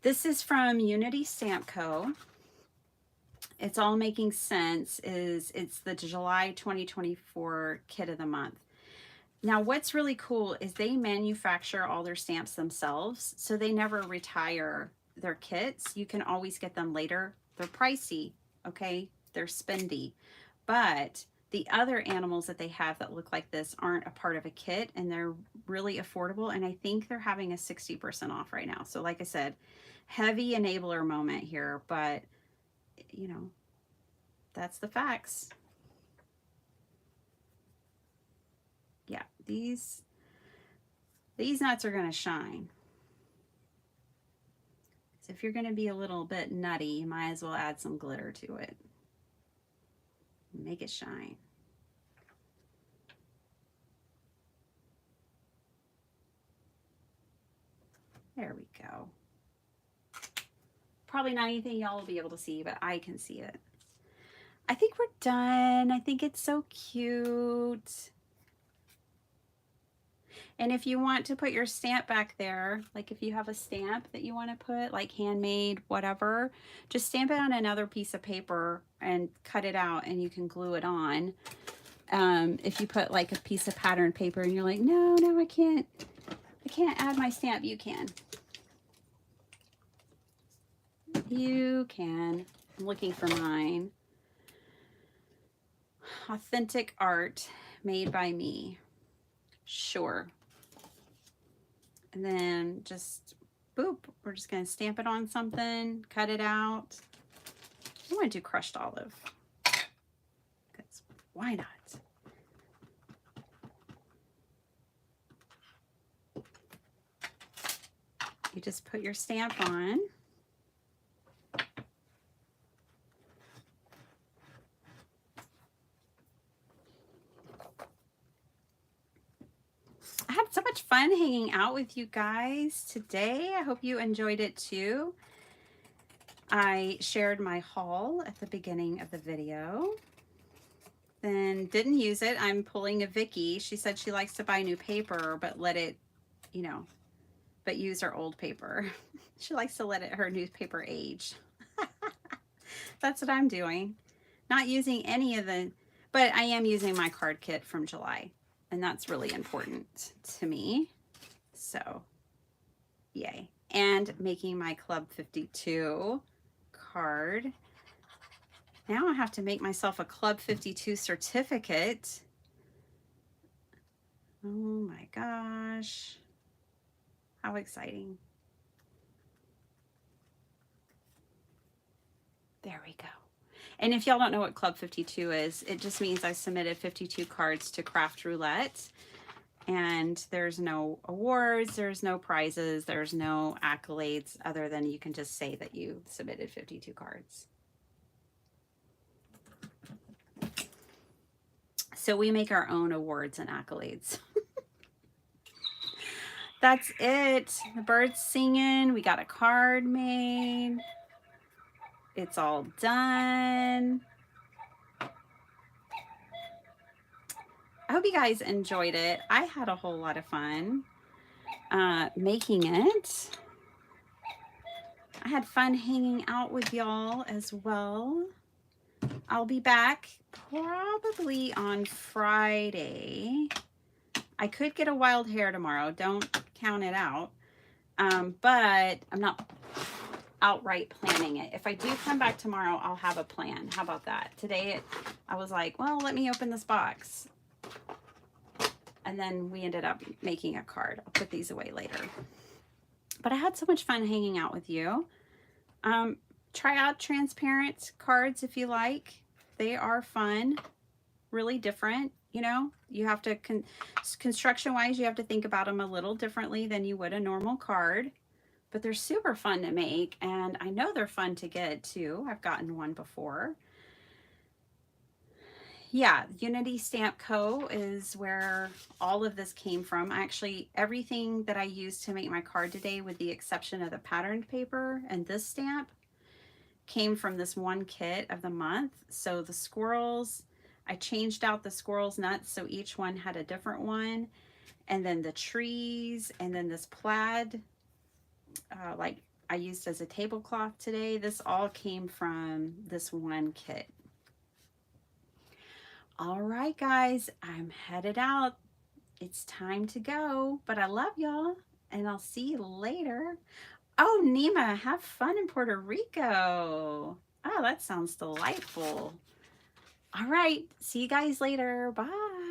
This is from Unity Stamp Co. It's All Making Sense. It's the July 2024 kit of the month. Now, what's really cool is they manufacture all their stamps themselves, so they never retire their kits. You can always get them later. They're pricey, okay? They're spendy. But the other animals that they have that look like this aren't a part of a kit, and they're really affordable, and I think they're having a 60% off right now. So like I said, heavy enabler moment here, but you know, that's the facts. Yeah, these nuts are going to shine. So if you're going to be a little bit nutty, you might as well add some glitter to it. Make it shine. There we go. Probably not anything y'all will be able to see, but I can see it. I think we're done. I think it's so cute. And if you want to put your stamp back there, like if you have a stamp that you want to put, like handmade, whatever, just stamp it on another piece of paper and cut it out, and you can glue it on. If you put like a piece of pattern paper and you're like, no, I can't add my stamp, you can. You can. I'm looking for mine. Authentic art made by me. Sure. And then just boop. We're just going to stamp it on something, cut it out. I want to do crushed olive. Because why not? You just put your stamp on. I had so much fun hanging out with you guys today. I hope you enjoyed it too. I shared my haul at the beginning of the video. Then didn't use it. I'm pulling a Vicky. She said she likes to buy new paper, but let it, you know, but use her old paper. She likes to let her newspaper age. That's what I'm doing. Not using any of the, but I am using my card kit from July. And that's really important to me. So, yay. And making my Club 52 card. Now I have to make myself a Club 52 certificate. Oh my gosh. How exciting. There we go. And if y'all don't know what Club 52 is, it just means I submitted 52 cards to Craft Roulette. And there's no awards, there's no prizes, there's no accolades other than you can just say that you submitted 52 cards. So we make our own awards and accolades. That's it. The bird's singing. We got a card made. It's all done. I hope you guys enjoyed it. I had a whole lot of fun making it. I had fun hanging out with y'all as well. I'll be back probably on Friday. I could get a wild hair tomorrow. Don't count it out. But I'm not outright planning it. If I do come back tomorrow, I'll have a plan. How about that? Today, I was like, well, let me open this box. And then we ended up making a card. I'll put these away later. But I had so much fun hanging out with you. Try out transparent cards if you like. They are fun, really different. You know, you have to, construction-wise, you have to think about them a little differently than you would a normal card. But they're super fun to make, and I know they're fun to get too. I've gotten one before. Yeah, Unity Stamp Co. is where all of this came from. Actually, everything that I used to make my card today, with the exception of the patterned paper and this stamp, came from this one kit of the month. So the squirrels, I changed out the squirrels nuts so each one had a different one. And then the trees, and then this plaid, like I used as a tablecloth today. This all came from this one kit. All right, guys, I'm headed out. It's time to go, but I love y'all, and I'll see you later. Oh, Nima, have fun in Puerto Rico. Oh, that sounds delightful. All right, see you guys later. Bye.